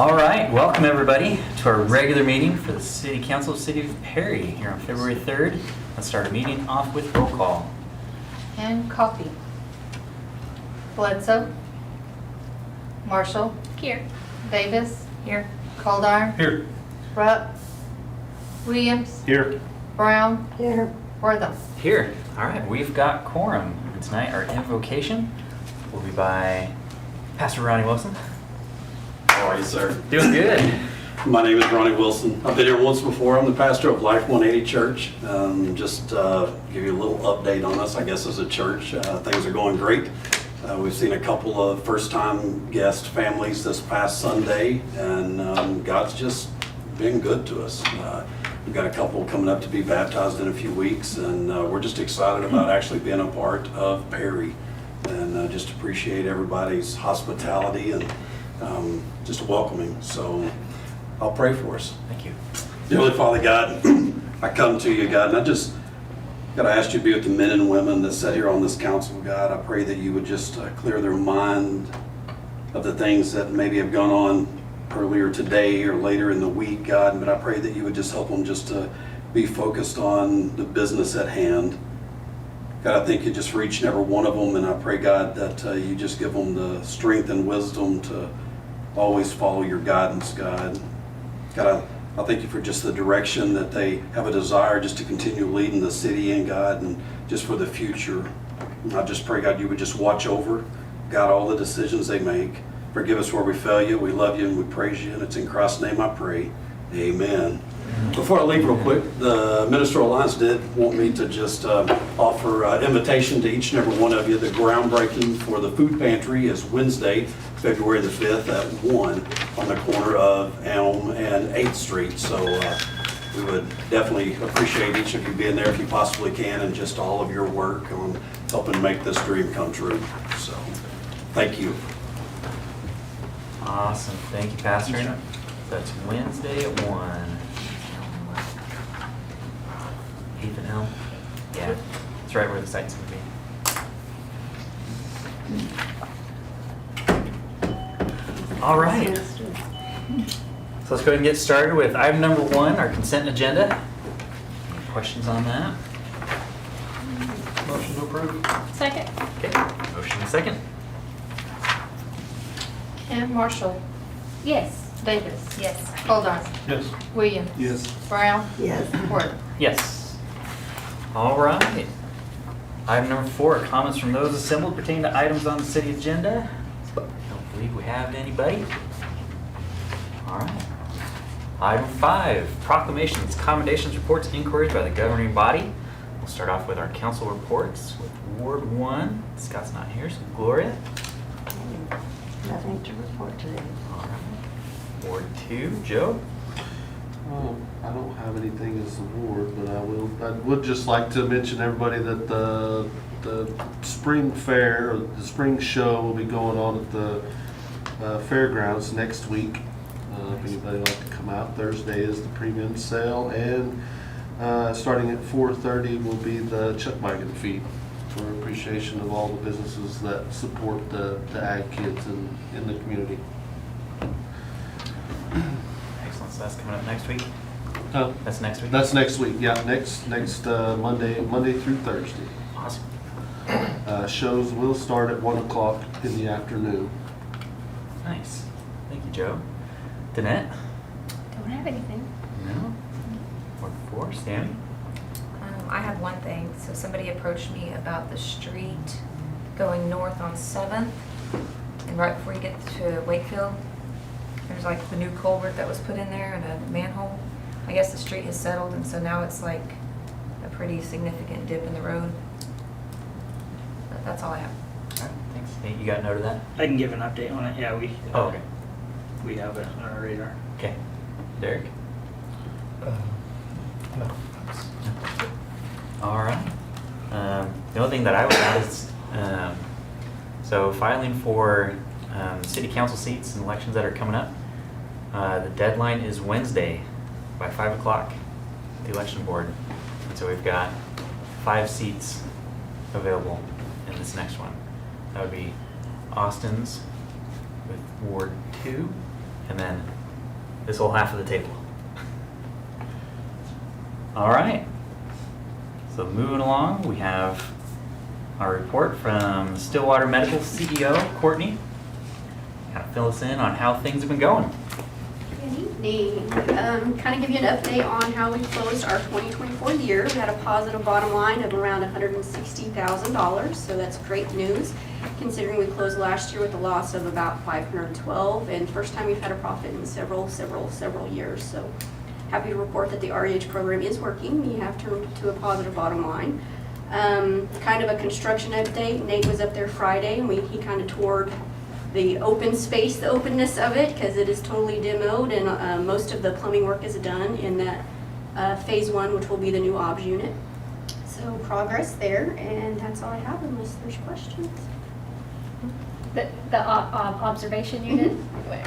All right, welcome everybody to our regular meeting for the City Council of the City of Perry here on February 3rd. Let's start our meeting off with roll call. And Coffee. Bledsoe. Marshall. Here. Davis. Here. Calderon. Here. Rupp. Williams. Here. Brown. Here. Wortham. Here. All right, we've got quorum. And tonight our invocation will be by Pastor Ronnie Wilson. How are you, sir? Doing good. My name is Ronnie Wilson. I've been here once before. I'm the pastor of Life 180 Church. Just give you a little update on us, I guess, as a church. Things are going great. We've seen a couple of first-time guest families this past Sunday, and God's just been good to us. We've got a couple coming up to be baptized in a few weeks, and we're just excited about actually being a part of Perry, and just appreciate everybody's hospitality and just welcoming. So I'll pray for us. Thank you. Dearly Father God, I come to you, God, and I just God, I ask you to be with the men and women that sit here on this council, God. I pray that you would just clear their mind of the things that maybe have gone on earlier today or later in the week, God. But I pray that you would just help them just to be focused on the business at hand. God, I thank you just for each and every one of them, and I pray, God, that you just give them the strength and wisdom to always follow your guidance, God. God, I thank you for just the direction that they have a desire just to continue leading the city in, God, and just for the future. And I just pray, God, you would just watch over, God, all the decisions they make. Forgive us where we fail you. We love you and we praise you, and it's in Christ's name I pray. Amen. Before I leave real quick, the Ministerial Alliance did want me to just offer invitation to each and every one of you. The groundbreaking for the food pantry is Wednesday, February the 5th at 1 on the corner of Elm and 8th Street. So we would definitely appreciate each of you being there if you possibly can, and just all of your work on helping make this dream come true. So thank you. Awesome. Thank you, Pastor. That's Wednesday at 1. 8th and Elm? Yeah, it's right where the site's going to be. All right. So let's go ahead and get started with item number 1, our consent agenda. Any questions on that? Motion to approve. Second. Okay, motion and second. And Marshall. Yes. Davis. Yes. Calderon. Yes. Williams. Yes. Brown. Yes. Wortham. Yes. All right. Item number 4, comments from those assembled pertaining to items on the city agenda. Don't believe we have anybody. All right. Item 5, proclamations, commendations, reports, inquiries by the governing body. We'll start off with our council reports with Ward 1. Scott's not here, so Gloria. Nothing to report today. All right. Ward 2, Joe. I don't have anything as a ward, but I would just like to mention everybody that the spring fair, or the spring show, will be going on at the fairgrounds next week. If anybody would like to come out, Thursday is the premium sale, and starting at 4:30 will be the Chuck Wagon feed for appreciation of all the businesses that support the ag kids in the community. Excellent. So that's coming up next week? Uh, That's next week? That's next week, yeah, next Monday through Thursday. Awesome. Shows will start at 1 o'clock in the afternoon. Nice. Thank you, Joe. Danette? Don't have anything. No? Ward 4, Stanley? I have one thing. So somebody approached me about the street going north on 7th, and right before you get to Wakefield, there's like the new culvert that was put in there and a manhole. I guess the street has settled, and so now it's like a pretty significant dip in the road. But that's all I have. All right, thanks. Nate, you got note of that? I can give an update on it. Yeah, Oh, okay. we have it on our radar. Okay. Derek? No. All right. The only thing that I would add is, so filing for city council seats and elections that are coming up, the deadline is Wednesday by 5 o'clock at the election board. And so we've got 5 seats available in this next one. That would be Austin's with Ward 2, and then this whole half of the table. All right. So moving along, we have our report from Stillwater Medical CEO, Courtney. Kind of fill us in on how things have been going. Good evening. Kind of give you an update on how we closed our 2024 year. We had a positive bottom line of around $160,000, so that's great news, considering we closed last year with a loss of about $512, and first time we've had a profit in several years. So happy to report that the REH program is working. We have turned to a positive bottom line. Kind of a construction update. Nate was up there Friday, and he kind of toured the open space, the openness of it, because it is totally demoed, and most of the plumbing work is done in that phase 1, which will be the new OBS unit. So progress there, and that's all I have unless there's questions. The observation unit,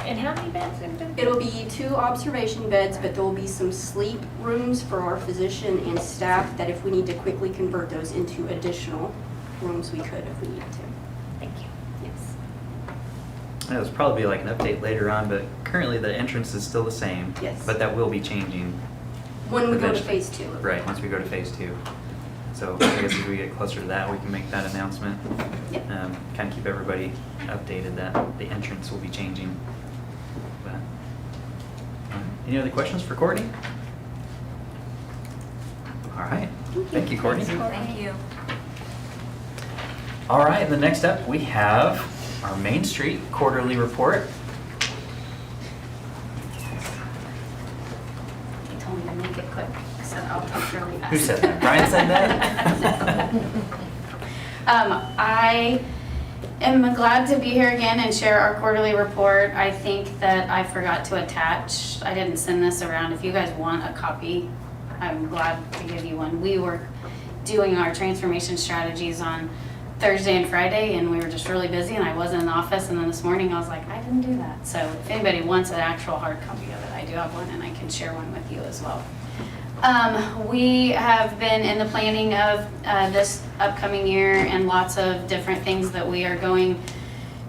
and how many beds have been? It'll be 2 observation beds, but there will be some sleep rooms for our physician and staff that if we need to quickly convert those into additional rooms, we could if we needed to. Thank you. Yes. There's probably be like an update later on, but currently the entrance is still the same. Yes. But that will be changing. When we go to Eventually. phase 2. Right, once we go to phase 2. So I guess if we get closer to that, we can make that announcement. Yep. Kind of keep everybody updated that the entrance will be changing. But, any other questions for Courtney? All right, thank you, Courtney. Thank you. All right, and the next up, we have our Main Street quarterly report. He told me to make it quick, so I'll talk really fast. Who said that? Brian said that? I am glad to be here again and share our quarterly report. I think that I forgot to attach, I didn't send this around. If you guys want a copy, I'm glad to give you one. We were doing our transformation strategies on Thursday and Friday, and we were just really busy, and I wasn't in the office, and then this morning I was like, I didn't do that. So if anybody wants an actual hard copy of it, I do have one, and I can share one with you as well. We have been in the planning of this upcoming year and lots of different things that we are going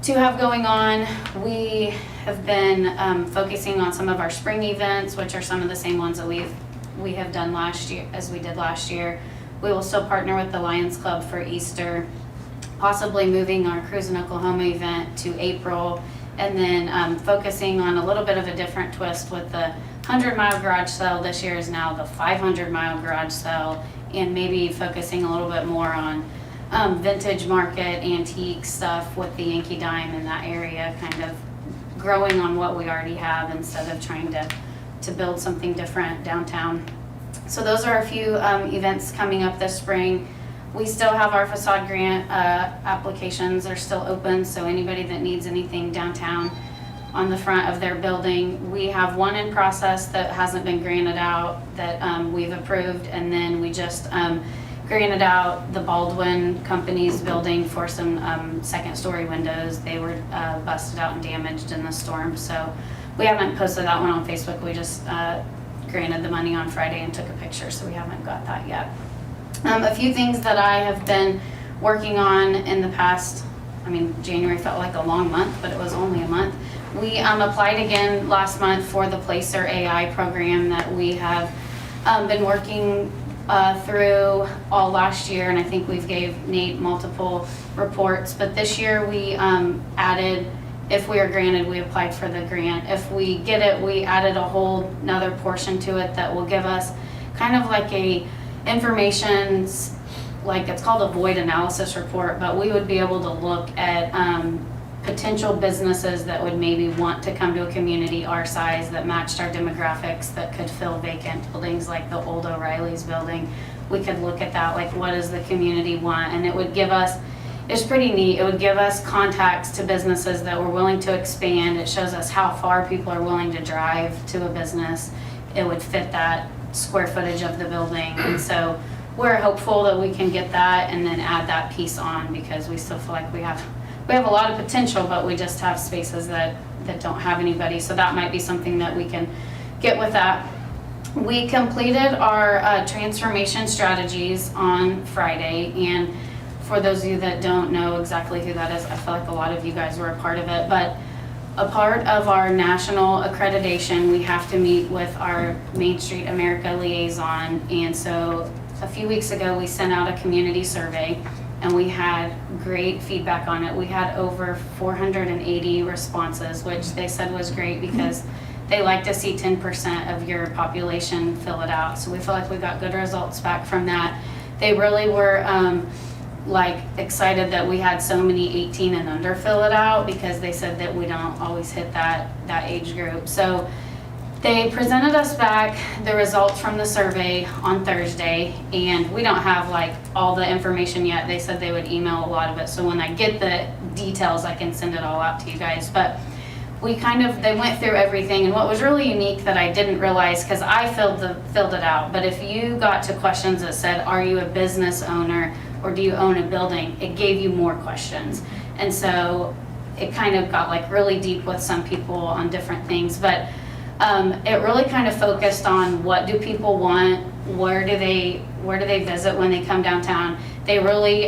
to have going on. We have been focusing on some of our spring events, which are some of the same ones that we have done last year as we did last year. We will still partner with the Lions Club for Easter, possibly moving our Cruise in Oklahoma event to April, and then focusing on a little bit of a different twist with the 100-mile garage sale. This year is now the 500-mile garage sale, and maybe focusing a little bit more on vintage market, antique stuff with the Yankee Dime in that area, kind of growing on what we already have instead of trying to build something different downtown. So those are a few events coming up this spring. We still have our facade grant applications are still open, so anybody that needs anything downtown on the front of their building. We have one in process that hasn't been granted out that we've approved, and then we just granted out the Baldwin Company's building for some second-story windows. They were busted out and damaged in the storm, so we haven't posted that one on Facebook. We just granted the money on Friday and took a picture, so we haven't got that yet. A few things that I have been working on in the past, I mean, January felt like a long month, but it was only a month. We applied again last month for the Placer AI program that we have been working through all last year, and I think we've gave Nate multiple reports, but this year we added, if we are granted, we applied for the grant. If we get it, we added a whole another portion to it that will give us kind of like a information, like it's called a void analysis report, but we would be able to look at potential businesses that would maybe want to come to a community our size that matched our demographics that could fill vacant buildings like the old O'Reilly's building. We could look at that, like what does the community want, and it would give us, it's pretty neat, it would give us contacts to businesses that were willing to expand. It shows us how far people are willing to drive to a business. It would fit that square footage of the building, and so we're hopeful that we can get that and then add that piece on, because we still feel like we have a lot of potential, but we just have spaces that don't have anybody. So that might be something that we can get with that. We completed our transformation strategies on Friday, and for those of you that don't know exactly who that is, I feel like a lot of you guys were a part of it, but a part of our national accreditation, we have to meet with our Main Street America liaison. And so a few weeks ago, we sent out a community survey and we had great feedback on it. We had over 480 responses, which they said was great because they like to see 10% of your population fill it out. So we feel like we got good results back from that. They really were excited that we had so many 18 and under fill it out because they said that we don't always hit that age group. So they presented us back the results from the survey on Thursday, and we don't have all the information yet. They said they would email a lot of it, so when I get the details, I can send it all out to you guys. But they went through everything, and what was really unique that I didn't realize, because I filled it out, but if you got to questions that said, are you a business owner or do you own a building, it gave you more questions. And so it kind of got really deep with some people on different things, but it really kind of focused on what do people want, where do they visit when they come downtown. They really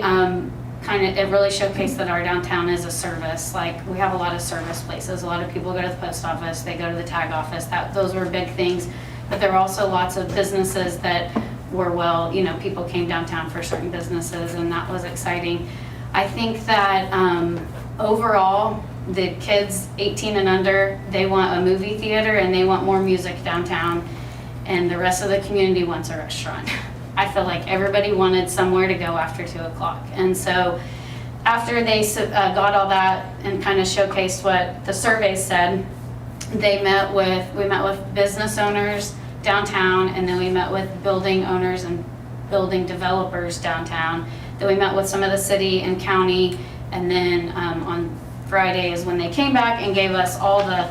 it really showcased that our downtown is a service. We have a lot of service places. A lot of people go to the post office, they go to the tag office. Those were big things. But there were also lots of businesses that were people came downtown for certain businesses, and that was exciting. I think that overall, the kids 18 and under, they want a movie theater and they want more music downtown, and the rest of the community wants a restaurant. I feel like everybody wanted somewhere to go after 2 o'clock. And so after they got all that and kind of showcased what the survey said, we met with business owners downtown, and then we met with building owners and building developers downtown. Then we met with some of the city and county, and then on Friday is when they came back and gave us all the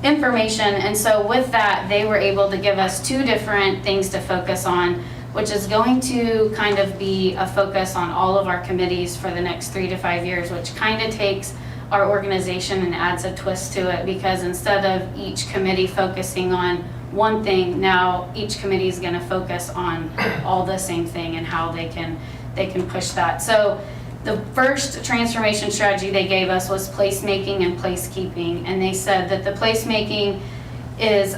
information. And so with that, they were able to give us 2 different things to focus on, which is going to kind of be a focus on all of our committees for the next 3 to 5 years, which kind of takes our organization and adds a twist to it, because instead of each committee focusing on one thing, now each committee is going to focus on all the same thing and how they can push that. So the first transformation strategy they gave us was placemaking and placekeeping, and they said that the placemaking is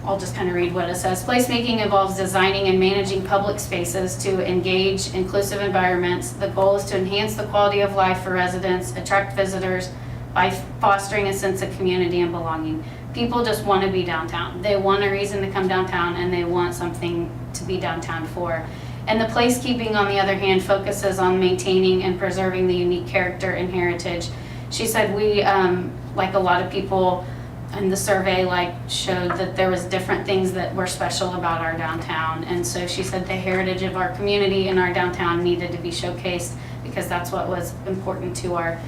I'll just kind of read what it says. Placemaking involves designing and managing public spaces to engage inclusive environments. The goal is to enhance the quality of life for residents, attract visitors by fostering a sense of community and belonging. People just want to be downtown. They want a reason to come downtown, and they want something to be downtown for. And the placekeeping, on the other hand, focuses on maintaining and preserving the unique character and heritage. She said we, like a lot of people, and the survey showed that there was different things that were special about our downtown. And so she said the heritage of our community and our downtown needed to be showcased, because that's what was important to our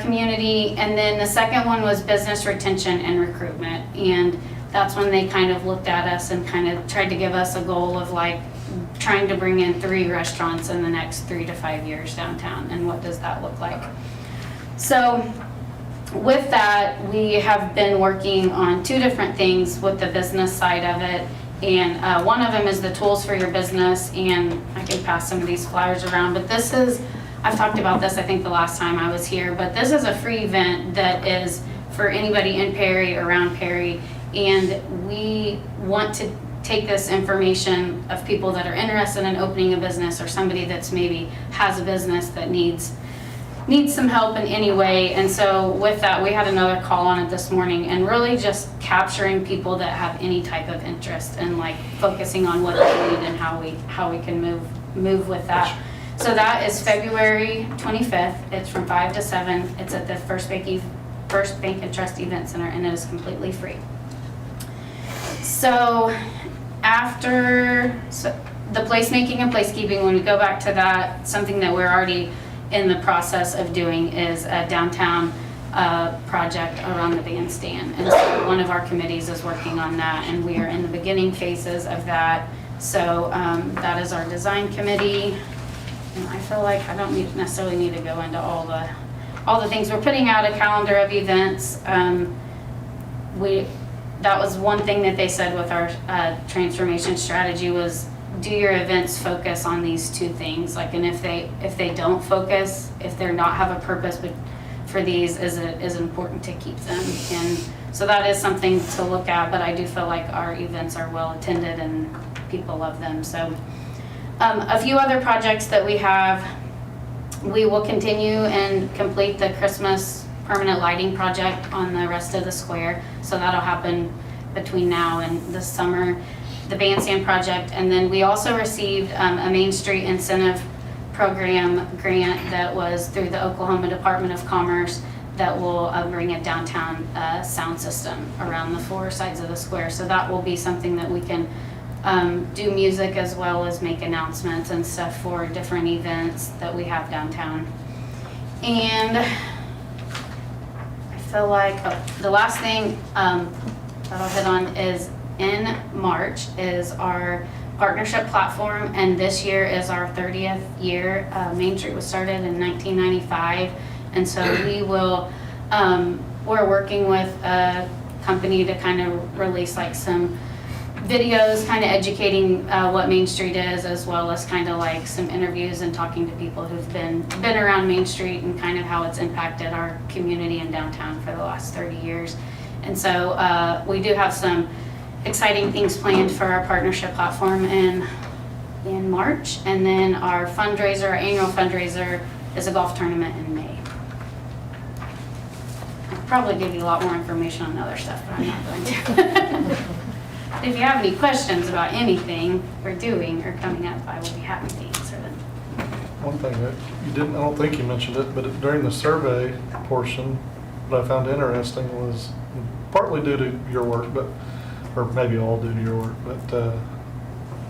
community. And then the second one was business retention and recruitment. And that's when they kind of looked at us and kind of tried to give us a goal of trying to bring in 3 restaurants in the next 3 to 5 years downtown. And what does that look like? So with that, we have been working on 2 different things with the business side of it. And one of them is the tools for your business, and I can pass some of these flyers around, but this is, I've talked about this I think the last time I was here, but this is a free event that is for anybody in Perry, around Perry, and we want to take this information of people that are interested in opening a business, or somebody that's maybe has a business that needs some help in any way. And so with that, we had another call on it this morning, and really just capturing people that have any type of interest, and focusing on what they need and how we can move with that. So that is February 25th. It's from 5 to 7. It's at the First Bank and Trust Event Center, and it is completely free. So after the placemaking and placekeeping, when we go back to that, something that we're already in the process of doing is a downtown project around the bandstand. And so one of our committees is working on that, and we are in the beginning phases of that. So that is our design committee. And I feel like I don't necessarily need to go into all the things. We're putting out a calendar of events. That was one thing that they said with our transformation strategy was, do your events focus on these 2 things? And if they don't focus, if they're not have a purpose for these is important to keep them. And so that is something to look at, but I do feel like our events are well attended and people love them. So a few other projects that we have, we will continue and complete the Christmas permanent lighting project on the rest of the square. So that'll happen between now and this summer. The bandstand project, and then we also received a Main Street incentive program grant that was through the Oklahoma Department of Commerce that will bring a downtown sound system around the 4 sides of the square. So that will be something that we can do music as well as make announcements and stuff for different events that we have downtown. And I feel like the last thing that I'll hit on is in March is our partnership platform, and this year is our 30th year. Main Street was started in 1995, and so we will, we're working with a company to kind of release like some videos kind of educating what Main Street is, as well as kind of like some interviews and talking to people who've been around Main Street and kind of how it's impacted our community and downtown for the last 30 years. And so we do have some exciting things planned for our partnership platform in March, and then our fundraiser, our annual fundraiser, is a golf tournament in May. I'll probably give you a lot more information on other stuff, but I'm not going to. If you have any questions about anything we're doing or coming up, I will be happy to answer them. One thing that you didn't, I don't think you mentioned it, but during the survey portion, what I found interesting was partly due to your work, but or maybe all due to your work, but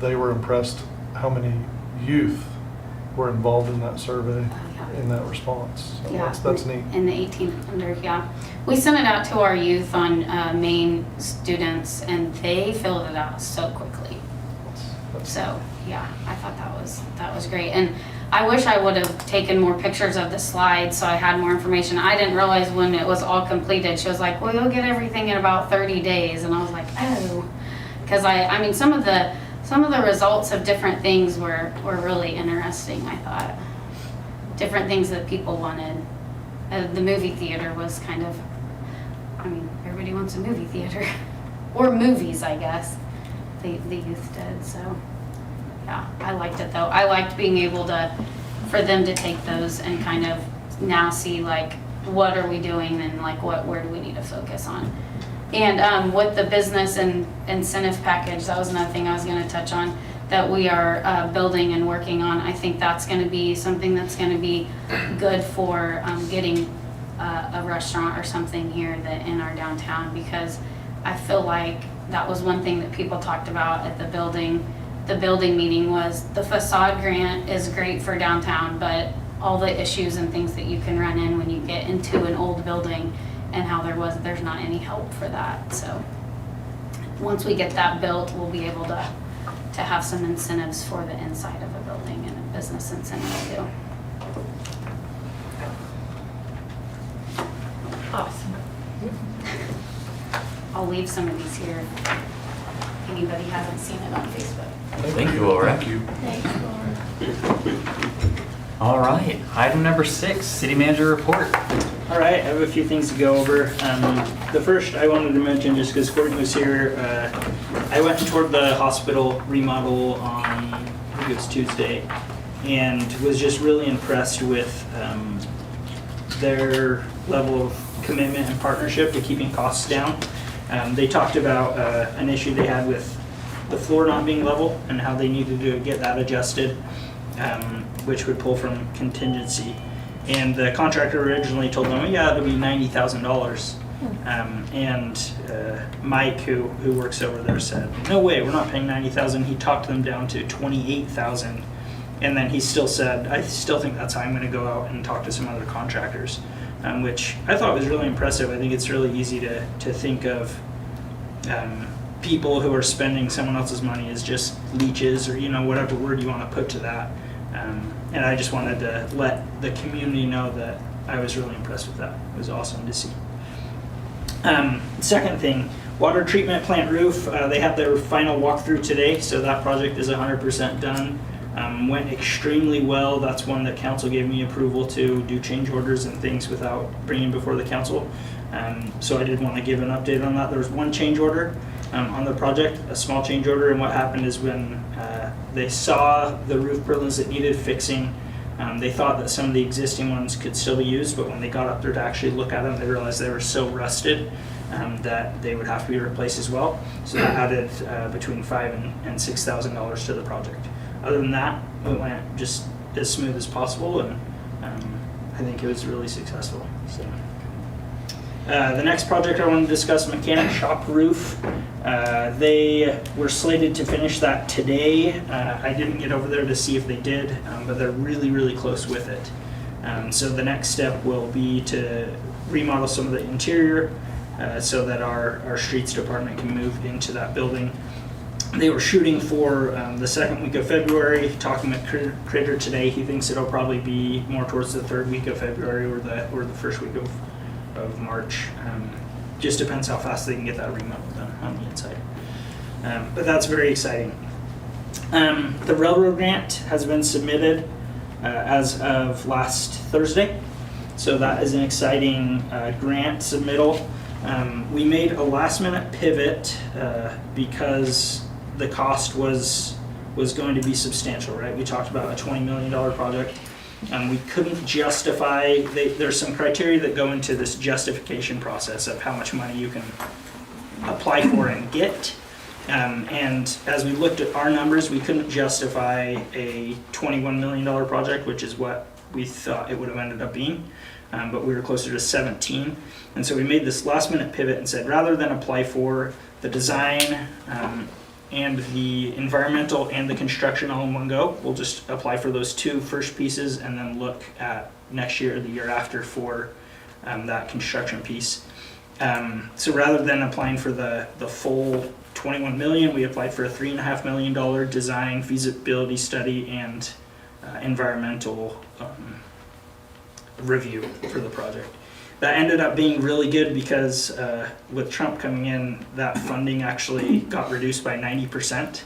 they were impressed how many youth were involved in that survey, in that response. So Yeah, that's neat. in the 1800, yeah. We sent it out to our youth on Maine students, and they filled it out so quickly. So yeah, I thought that was great. And I wish I would have taken more pictures of the slides so I had more information. I didn't realize when it was all completed. She was like, well, you'll get everything in about 30 days. And I was like, oh, because I mean, some of the results of different things were really interesting, I thought. Different things that people wanted. The movie theater was kind of, I mean, everybody wants a movie theater. Or movies, I guess. The youth did, so. Yeah, I liked it though. I liked being able for them to take those and kind of now see like, what are we doing and like where do we need to focus on? And with the business and incentive package, that was another thing I was gonna touch on, that we are building and working on. I think that's gonna be something that's gonna be good for getting a restaurant or something here in our downtown, because I feel like that was one thing that people talked about at the building meeting was the facade grant is great for downtown, but all the issues and things that you can run in when you get into an old building and how there's not any help for that. So once we get that built, we'll be able to have some incentives for the inside of a building and a business incentive too. Awesome. I'll leave some of these here if anybody hasn't seen it on Facebook. Thank you, Laura. Thank you. Thanks, Laura. All right, item number 6, city manager report. All right, I have a few things to go over. The first I wanted to mention, just because Courtney was here, I went and toured the hospital remodel on, I think it was Tuesday, and was just really impressed with their level of commitment and partnership to keeping costs down. They talked about an issue they had with the floor not being level and how they needed to get that adjusted, which would pull from contingency. And the contractor originally told them, yeah, it'll be $90,000. And Mike, who works over there, said, no way, we're not paying $90,000. He talked them down to $28,000. And then he still said, I still think that's how I'm going to go out and talk to some other contractors, which I thought was really impressive. I think it's really easy to think of people who are spending someone else's money as just leeches, or whatever word you want to put to that. And I just wanted to let the community know that I was really impressed with that. It was awesome to see. Second thing, water treatment plant roof. They had their final walkthrough today, so that project is 100% done. Went extremely well. That's one that council gave me approval to do change orders and things without bringing before the council. So I did want to give an update on that. There was one change order on the project, a small change order, and what happened is when they saw the roof purlins that needed fixing, they thought that some of the existing ones could still be used, but when they got up there to actually look at them, they realized they were so rusted that they would have to be replaced as well. So that added between $5,000 and $6,000 to the project. Other than that, it went just as smooth as possible, and I think it was really successful. So. The next project I want to discuss, mechanic shop roof. They were slated to finish that today. I didn't get over there to see if they did, but they're really, really close with it. So the next step will be to remodel some of the interior so that our streets department can move into that building. They were shooting for the second week of February. Talking with Critter today, he thinks it'll probably be more towards the third week of February or the first week of March. Just depends how fast they can get that remodel done on the inside. But that's very exciting. The railroad grant has been submitted as of last Thursday. So that is an exciting grant submittal. We made a last minute pivot because the cost was going to be substantial, right? We talked about a $20 million project. We couldn't justify, there's some criteria that go into this justification process of how much money you can apply for and get. And as we looked at our numbers, we couldn't justify a $21 million project, which is what we thought it would have ended up being. But we were closer to 17. And so we made this last minute pivot and said, rather than apply for the design and the environmental and the construction all in one go, we'll just apply for those two first pieces and then look at next year or the year after for that construction piece. So rather than applying for the full 21 million, we applied for a $3.5 million design, feasibility study, and environmental review for the project. That ended up being really good because with Trump coming in, that funding actually got reduced by 90%,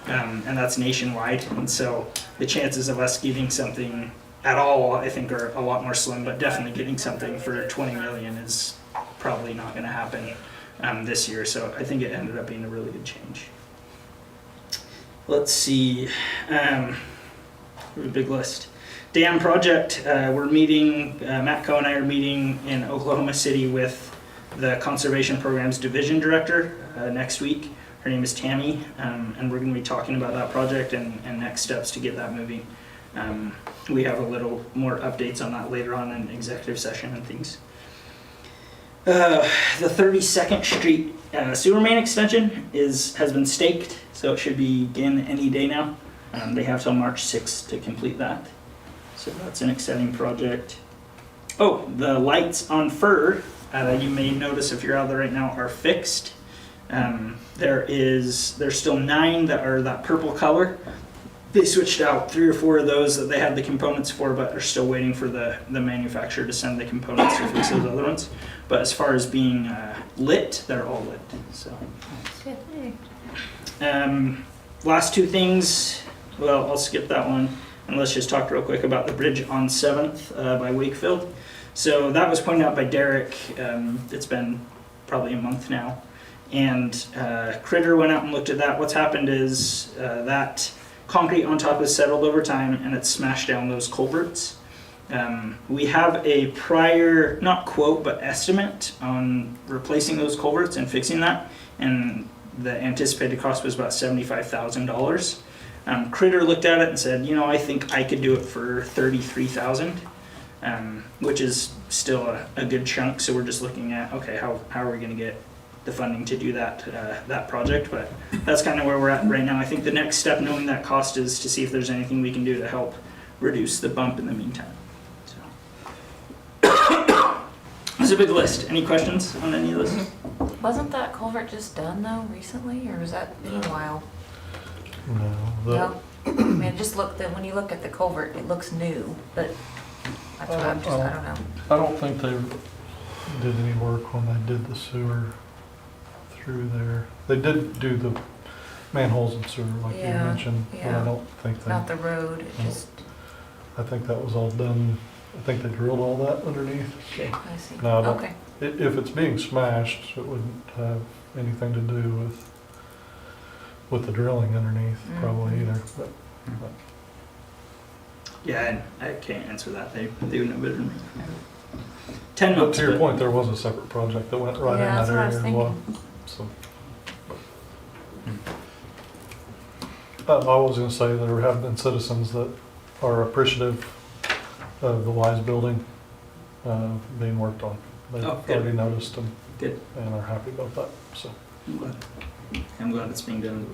and that's nationwide. And so the chances of us getting something at all, I think, are a lot more slim, but definitely getting something for 20 million is probably not going to happen this year. So I think it ended up being a really good change. Let's see, a big list. Dam project, we're meeting, Matt Coe and I are meeting in Oklahoma City with the Conservation Programs Division Director next week. Her name is Tammy, and we're going to be talking about that project and next steps to get that moving. We have a little more updates on that later on in executive session and things. The 32nd Street sewer main extension has been staked, so it should begin any day now. They have till March 6th to complete that. So that's an exciting project. Oh, the lights on Fur, you may notice if you're out there right now, are fixed. There's still 9 that are that purple color. They switched out 3 or 4 of those that they had the components for, but are still waiting for the manufacturer to send the components to fix those other ones. But as far as being lit, they're all lit. So. Last 2 things, well, I'll skip that one. And let's just talk real quick about the bridge on 7th by Wakefield. So that was pointed out by Derek. It's been probably a month now. And Critter went out and looked at that. What's happened is that concrete on top has settled over time and it's smashed down those culverts. We have a prior, not quote, but estimate on replacing those culverts and fixing that. And the anticipated cost was about $75,000. Critter looked at it and said, you know, I think I could do it for $33,000, which is still a good chunk. So we're just looking at, okay, how are we going to get the funding to do that project? But that's kind of where we're at right now. I think the next step, knowing that cost, is to see if there's anything we can do to help reduce the bump in the meantime. So it's a big list. Any questions on any of this? Wasn't that culvert just done though recently, or was that been a while? No. I mean, it just looked, when you look at the culvert, it looks new, but that's what I'm just, I don't know. I don't think they did any work when they did the sewer through there. They did do manholes and sewer, like you Yeah, mentioned, but yeah. I don't think they, Not the road, No. just, I think that was all done, I think they drilled all that underneath. So I see. No, I don't- Okay. If it's being smashed, it wouldn't have anything to do with the drilling underneath, probably Mhm. either, but. Yeah, and I can't answer that. They would know better than me. 10 But months. to your but- point, there was a separate project that went right in Yeah, that that's what I was area as well, thinking. so. I was gonna say there have been citizens that are appreciative of the Wise building, being worked on. They've Oh, good. already noticed and Good. are happy about that, so. I'm glad it's being done.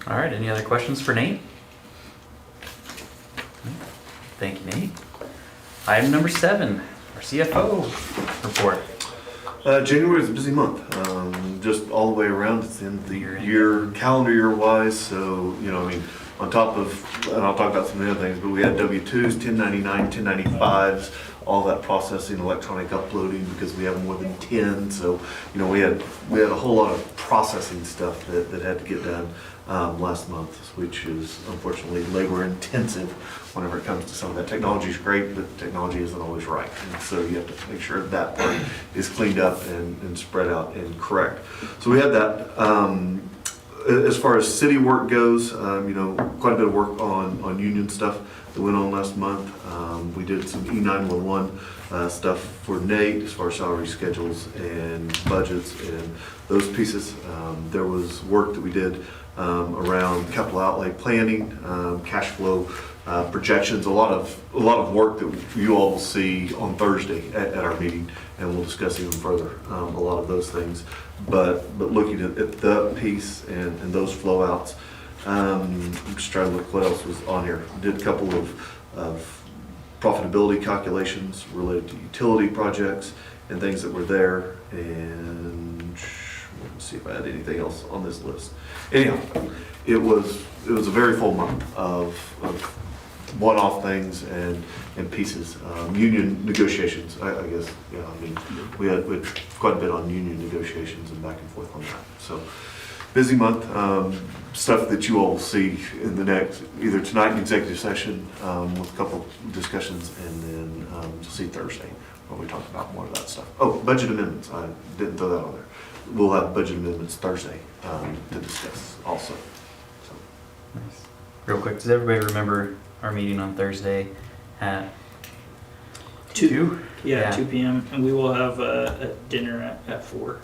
All right, any other questions for Nate? Thank you, Nate. Item number 7, our CFO report. January is a busy month, just all the way around. It's the end of the year, calendar year wise. So, you know, I mean, on top of, and I'll talk about some of the other things, but we had W-2s, 1099, 1095s, all that processing, electronic uploading because we have more than 10. So, you know, we had a whole lot of processing stuff that had to get done last month, which is unfortunately labor intensive whenever it comes to some of that. Technology is great, but technology isn't always right. And so you have to make sure that part is cleaned up and spread out and correct. So we had that. As far as city work goes, you know, quite a bit of work on union stuff that went on last month. We did some E911 stuff for Nate as far as salary schedules and budgets and those pieces. There was work that we did around capital outlay planning, cash flow projections, a lot of work that you all will see on Thursday at our meeting, and we'll discuss even further a lot of those things. But looking at the piece and those flow outs, I'm just trying to look what else was on here. Did a couple of profitability calculations related to utility projects and things that were there, and let's see if I had anything else on this list. Anyhow, it was a very full month of one-off things and pieces. Union negotiations, I guess, yeah, I mean, we had quite a bit on union negotiations and back and forth on that. So, busy month, stuff that you all will see in the next, either tonight in executive session with a couple discussions, and then you'll see Thursday when we talk about more of that stuff. Oh, budget amendments, I didn't throw that on there. We'll have budget amendments Thursday to discuss also. So. Nice. Real quick, does everybody remember our meeting on Thursday at 2? Yeah, 2 p.m. And we will have a dinner at 4.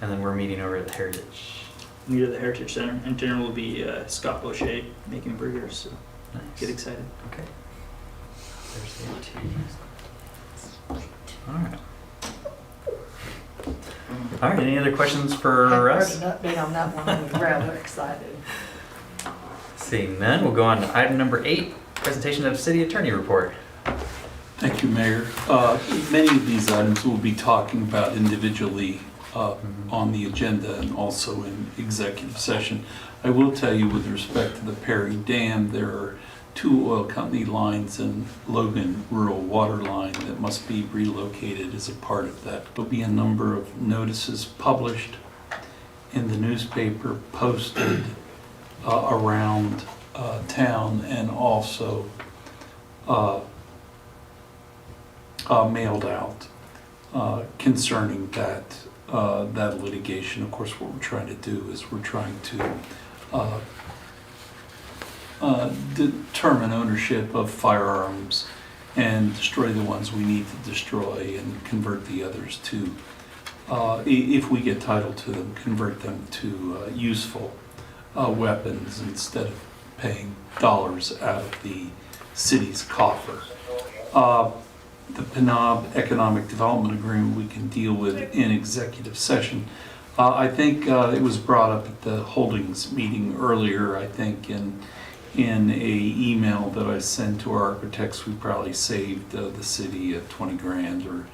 And then we're meeting over at the Heritage. Meet at the Heritage Center, and dinner will be Scott Boucher making burgers. So Nice. get excited. Okay. Thursday at 2. All right. All right, any other questions for us? Haven't heard an update on that one. I'm rather excited. Seeing none, we'll go on to item number 8, presentation of city attorney report. Thank you, Mayor. Many of these items we'll be talking about individually on the agenda and also in executive session. I will tell you with respect to the Perry Dam, there are 2 oil company lines and Logan rural water line that must be relocated as a part of that. There'll be a number of notices published in the newspaper, posted around town, and also mailed out concerning that litigation. Of course, what we're trying to do is we're trying to determine ownership of firearms and destroy the ones we need to destroy and convert the others to, if we get title to them, convert them to useful weapons instead of paying dollars out of the city's coffer. The PNOB Economic Development Agreement we can deal with in executive session. I think it was brought up at the holdings meeting earlier, I think, in a email that I sent to our architects. We probably saved the city 20 grand or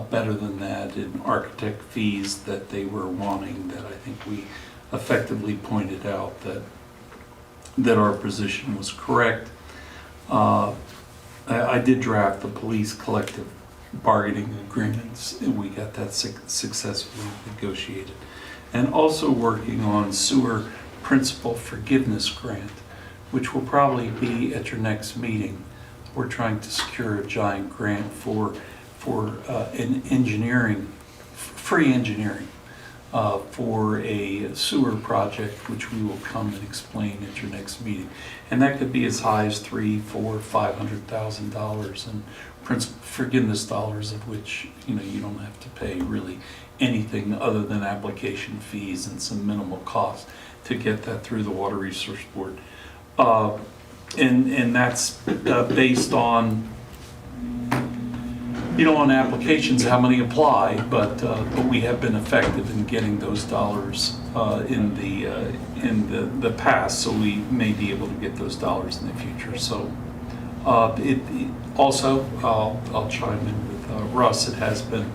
better than that in architect fees that they were wanting, that I think we effectively pointed out that our position was correct. I did draft the police collective bargaining agreements, and we got that successfully negotiated. and also working on sewer principal forgiveness grant, which will probably be at your next meeting. We're trying to secure a giant grant for an engineering, free engineering, for a sewer project, which we will come and explain at your next meeting. And that could be as high as $300,000, $400,000, $500,000 in principal forgiveness dollars, of which you don't have to pay really anything other than application fees and some minimal cost to get that through the Water Resource Board. And that's based on, on applications, how many apply, but we have been effective in getting those dollars in the past, so we may be able to get those dollars in the future. So also, I'll chime in with Russ. It has been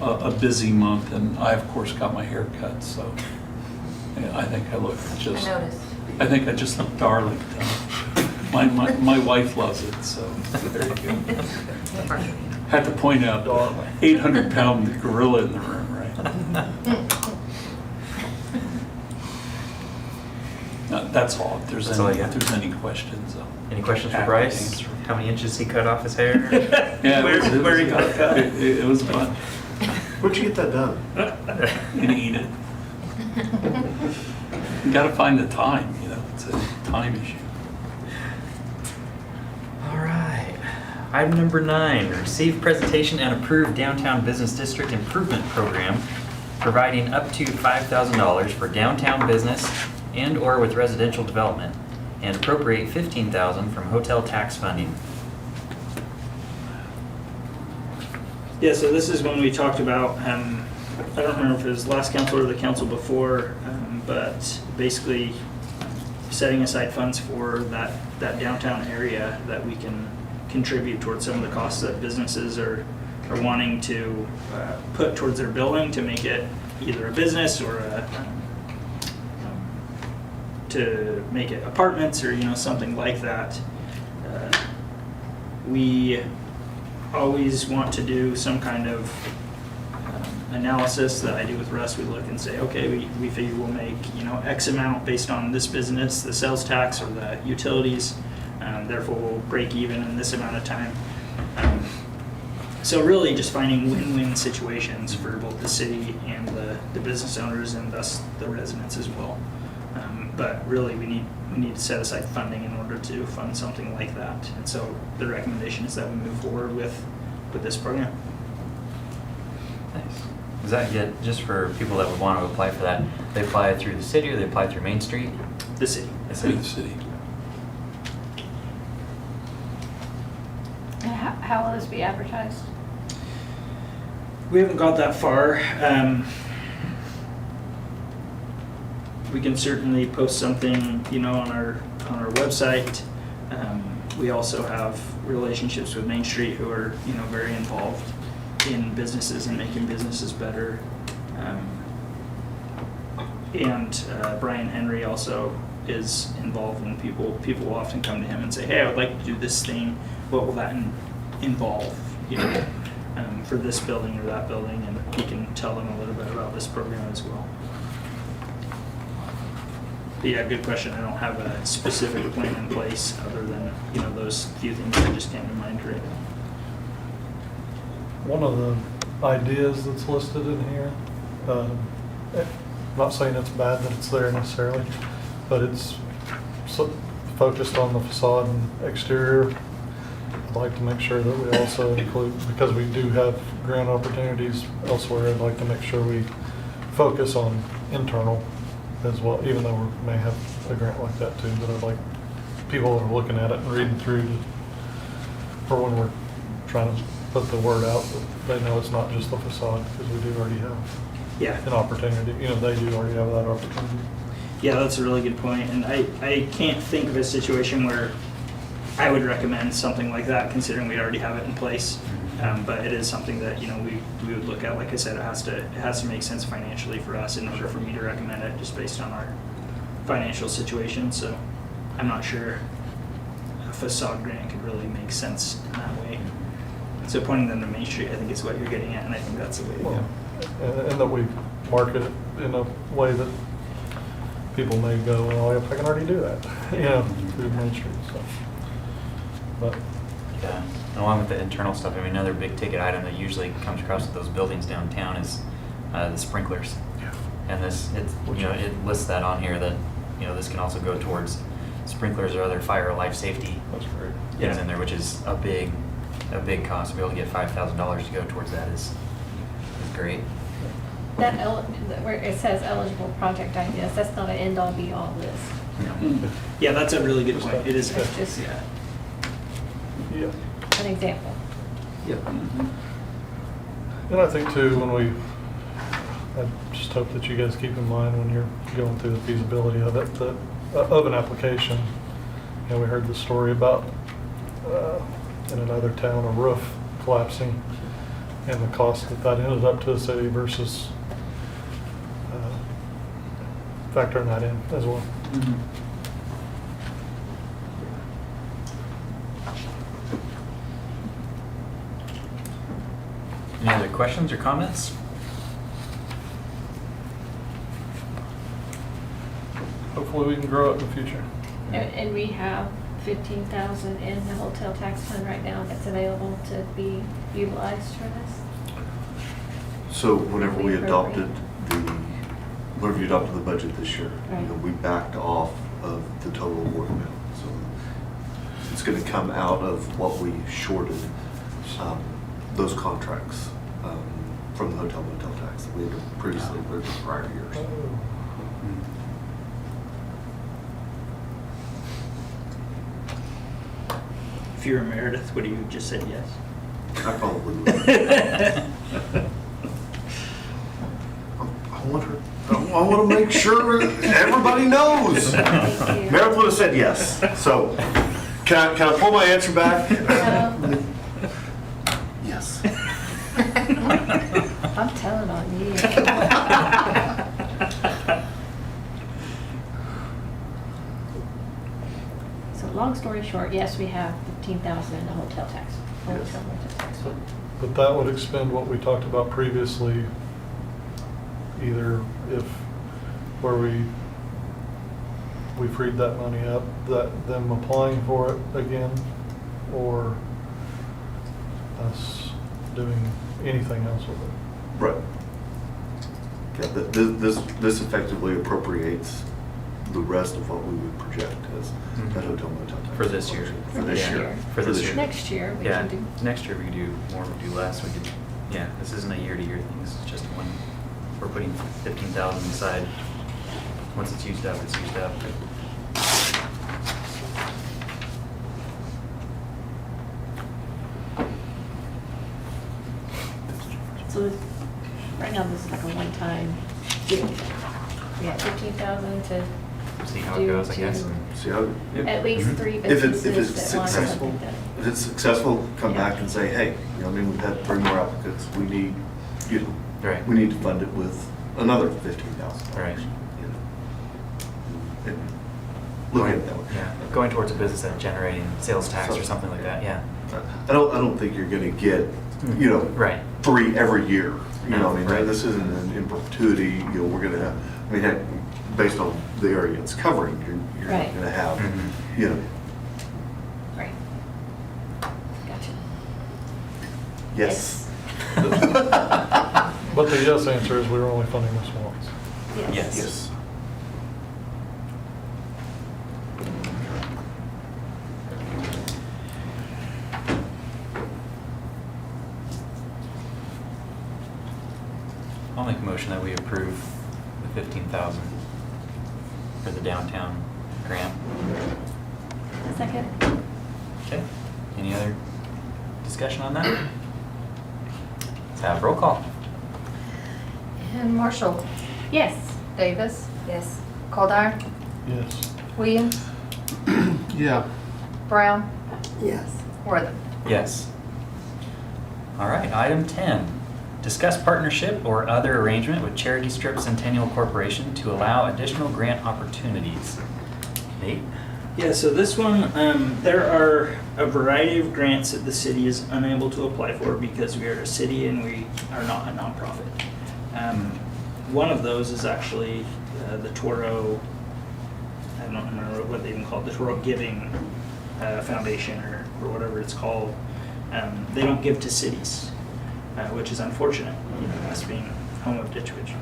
a busy month, and I of course got my hair cut, so I think I look just. I noticed. I think I just look darling. My wife loves it, so there you go. Had to point out 800-pound gorilla in the room, right? That's all. If there's any questions. Any questions for happy to Bryce? answer. How many inches he cut off his hair? Yeah, Where he got it cut. It was fun. Where'd you get that done? In Enid. You gotta find the time, it's a time issue. All right. Item number 9, receive presentation and approve downtown business district improvement program, providing up to $5,000 for downtown business and or with residential development, and appropriate $15,000 from hotel tax funding. Yeah, so this is when we talked about, I don't remember if it was last council or the council before, but basically setting aside funds for that downtown area that we can contribute towards some of the costs that businesses are wanting to put towards their building to make it either a business or to make it apartments or something like that. We always want to do some kind of analysis that I do with Russ. We look and say, okay, we figure we'll make X amount based on this business, the sales tax or the utilities, therefore we'll break even in this amount of time. So really just finding win-win situations for both the city and the business owners and thus the residents as well. But really we need to set aside funding in order to fund something like that. And so the recommendation is that we move forward with this program. Nice. Does that get, just for people that would want to apply for that, they apply through the city or they apply through Main Street? The city. The Through city. the city. How will this be advertised? We haven't got that far. We can certainly post something, on our website. We also have relationships with Main Street who are, very involved in businesses and making businesses better. And Brian Henry also is involved when people will often come to him and say, hey, I would like to do this thing. What will that involve? For this building or that building, and he can tell them a little bit about this program as well. But yeah, good question. I don't have a specific plan in place other than, those few things that just came to mind right now. One of the ideas that's listed in here, I'm not saying it's bad that it's there necessarily, but it's focused on the facade and exterior. I'd like to make sure that we also include, because we do have grant opportunities elsewhere, I'd like to make sure we focus on internal as well, even though we may have a grant like that too, but I'd like people that are looking at it and reading through for when we're trying to put the word out, that they know it's not just the facade, because we do already have an opportunity. They do already have that opportunity. Yeah, that's a really good point. And I can't think of a situation where I would recommend something like that, considering we already have it in place. But it is something that we would look at. Like I said, it has to make sense financially for us in order for me to recommend it, just based on our financial situation. So I'm not sure a facade grant could really make sense in that way. So pointing them to Main Street, I think is what you're getting at, and I think that's the way to go. And that we market it in a way that people may go, well, I can already do that, you know, through Main Street, so. But, Yeah, and along with the internal stuff, I mean, another big ticket item that usually comes across with those buildings downtown is the sprinklers. And this, it lists that on here that, this can also go towards sprinklers or other fire or life safety that's great. things in there, which is a big cost. To be able to get $5,000 to go towards that is great. That, where it says eligible project ideas, that's not an end-all be-all list. Yeah, that's a really good point. It is. It's just Yeah. Yeah. an example. Yep. And I think too, I just hope that you guys keep in mind when you're going through the feasibility of it, that, of an application. We heard the story about, in another town, a roof collapsing and the cost that ended up to the city versus factoring that in as well. Any other questions or comments? Hopefully we can grow it in the future. And we have 15,000 in the hotel tax fund right now that's available to be utilized for this. So whenever you adopted the budget this year, Right. we backed off of the total award amount. So it's going to come out of what we shorted those contracts from the hotel motel tax that we had previously approved in prior years. If you were Meredith, would you have just said yes? I probably would. I want to make sure everybody knows. Meredith would have said yes. So can I pull my answer back? Yes. I'm telling on you. So long story short, yes, we have 15,000 in the hotel tax. Yes. Hotel motel tax. But that would expend what we talked about previously, either where we freed that money up, that them applying for it again, or us doing anything else with it. Right. Yeah, this effectively appropriates the rest of what we would project as that hotel motel tax. For this year. For this year. For this year. Next year, we Yeah, can do. next year we could do more, we do less, this isn't a year-to-year thing, this is just when we're putting 15,000 aside. Once it's used up, it's used up. So right now, this is like a one-time deal. We have 15,000 to See how it goes, I guess. See how, at least Mhm. 3 if businesses it's that want successful, something done. if it's successful, come Yeah. back and say, hey, we've had 3 more applicants. We need, Right. we need to fund it with another $15,000. Right. And look at it that way. Yeah, going towards a business that's generating sales tax or something like that, yeah. I don't think you're gonna get, Right. 3 every year. Right. This isn't an in perpetuity, we're gonna have, heck, based on the area it's covering, you're not Right. gonna have, Mhm. Right. Gotcha. yes. But the yes answer is we were only funding this once. Yes. Yes. I'll make a motion that we approve the 15,000 for the downtown grant. Second? Okay, any other discussion on that? Let's have roll call. And Marshall, Yes. Davis, Yes. Caldar, Yes. Williams, Yeah. Brown, Yes. Worthing. Yes. All right, item 10. Discuss partnership or other arrangement with Charity Strip Centennial Corporation to allow additional grant opportunities. Nate? Yeah, so this one, there are a variety of grants that the city is unable to apply for because we are a city and we are not a nonprofit. one of those is actually the Toro, I don't remember what they even call it, the Toro Giving Foundation or whatever it's called. They don't give to cities, which is unfortunate, you know, us being home of Ditch Witch.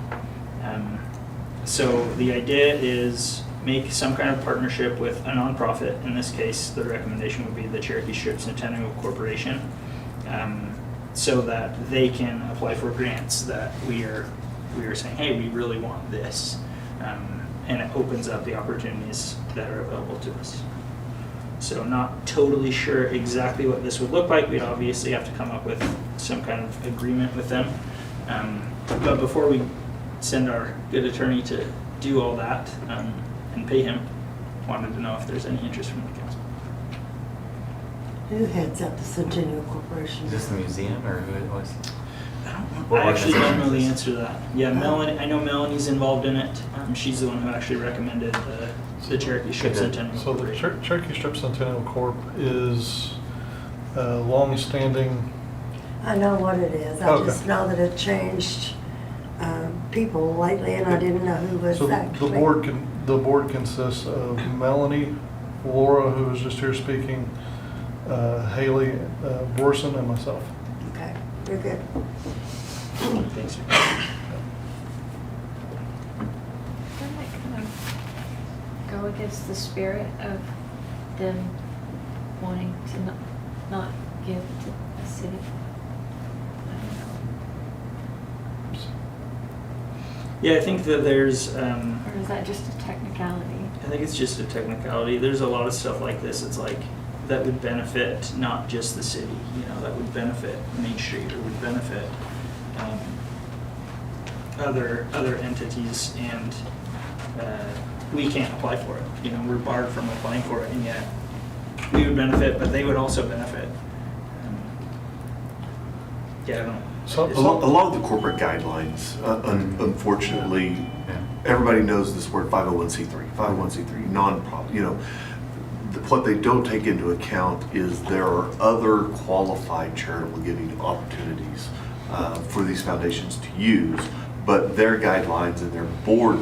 So the idea is make some kind of partnership with a nonprofit. In this case, the recommendation would be the Cherokee Strip Centennial Corporation, so that they can apply for grants that we are saying, hey, we really want this, and it opens up the opportunities that are available to us. So not totally sure exactly what this would look like. We'd obviously have to come up with some kind of agreement with them. But before we send our good attorney to do all that and pay him, wanted to know if there's any interest from the council. Who heads up the Centennial Corporation? Is this the museum or who it was? I actually don't know the answer to that. Yeah, Melanie, I know Melanie's involved in it. She's the one who actually recommended the Cherokee Strip Centennial So the Corporation. Cherokee Strip Centennial Corp is a long-standing, I know what it is. I Okay. just know that it changed people lately, and I didn't know who was so actually. the board consists of Melanie, Laura, who was just here speaking, Haley Borson, and myself. Okay, you're good. Thanks. Doesn't that kind of go against the spirit of them wanting to not give to the city? I don't know. Yeah, I think that there's, Or is that just a technicality? I think it's just a technicality. There's a lot of stuff like this. It's like, that would benefit not just the city, you know, that would benefit Main Street or would benefit other entities, and we can't apply for it. You know, we're barred from applying for it, and yet we would benefit, but they would also benefit. Yeah, I don't. So, A lot of the corporate guidelines, unfortunately, everybody knows this word 501c3, non-profit, you know. What they don't take into account is there are other qualified charitable giving opportunities for these foundations to use, but their guidelines and their board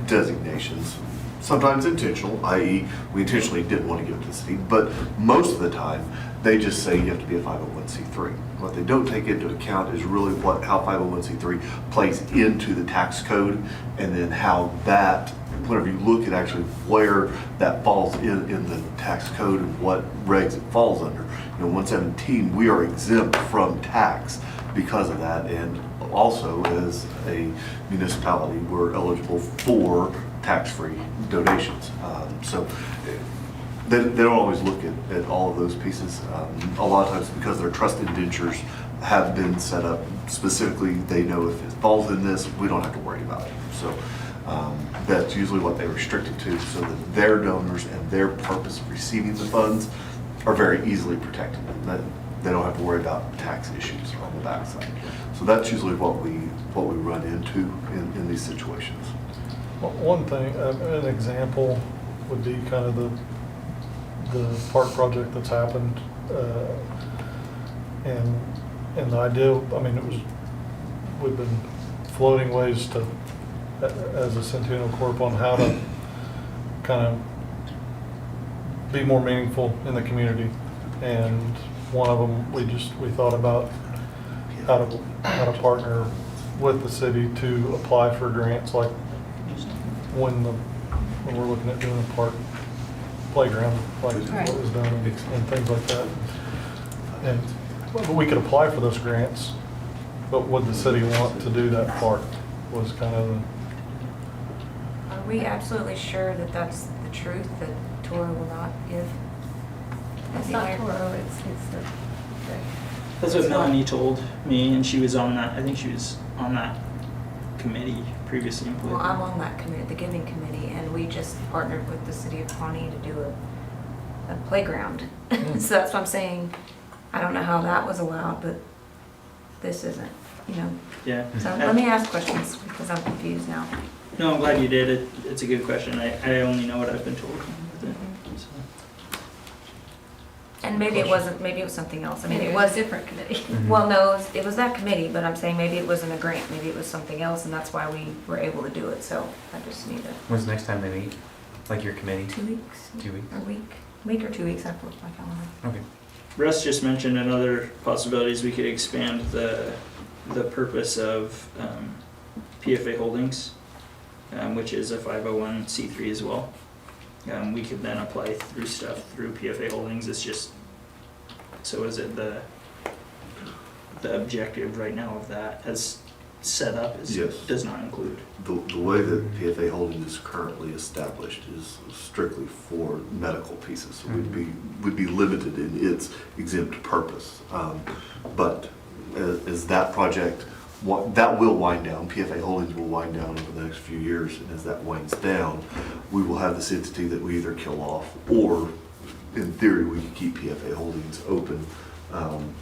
designations, sometimes intentional, i.e. we intentionally didn't want to give it to the city, but most of the time they just say you have to be a 501c3. What they don't take into account is really how 501c3 plays into the tax code, and then how that, whenever you look at actually where that falls in the tax code and what regs it falls under. You know, 117, we are exempt from tax because of that, and also as a municipality, we're eligible for tax-free donations. So they don't always look at all of those pieces. A lot of times because their trust indentures have been set up specifically, they know if it falls in this, we don't have to worry about it. So that's usually what they restrict it to, so that their donors and their purpose of receiving the funds are very easily protected. That they don't have to worry about tax issues on the backside. So that's usually what we run into in these situations. one thing, an example would be kind of the park project that's happened, and the idea, I mean, we've been floating ways to, as a Centennial Corp, on how to kind of be more meaningful in the community. And one of them, we thought about how to partner with the city to apply for grants, like when we're looking at doing a park playground, like what was done and things like that. But we could apply for those grants, but would the city want to do that park was kind of the. Are we absolutely sure that that's the truth, that Toro will not give? It's not Toro, it's the. That's what Melanie told me, and she was on that, I think she was on that committee previously in Well, I'm on that committee, the giving committee, and we just partnered with the city of Pawnee to do a playground. So that's what I'm saying. I don't know how that was allowed, but this isn't, you know. Yeah. So let me ask questions because I'm confused now. No, I'm glad you did. It's a good question. I only know what I've been told. So. and maybe it wasn't, maybe it was something else. I mean, Maybe it it was was, a different committee. well, no, it was that committee, but I'm saying maybe it wasn't a grant, maybe it was something else, and that's why we were able to do it, so I just need to, When's the next time they meet? Like your committee? 2 weeks? 2 weeks? Or week or 2 weeks, I have to look at my calendar. Okay. Russ just mentioned another possibilities. We could expand the purpose of PFA Holdings, which is a 501c3 as well. We could then apply through stuff through PFA Holdings. It's just, so is it the objective right now of that as set up is, Yes. does not include. The way that PFA Holdings is currently established is strictly for medical pieces. So would be limited in its exempt purpose. But as that project, that will wind down, PFA Holdings will wind down over the next few years, and as that winds down, we will have this entity that we either kill off, or in theory, we could keep PFA Holdings open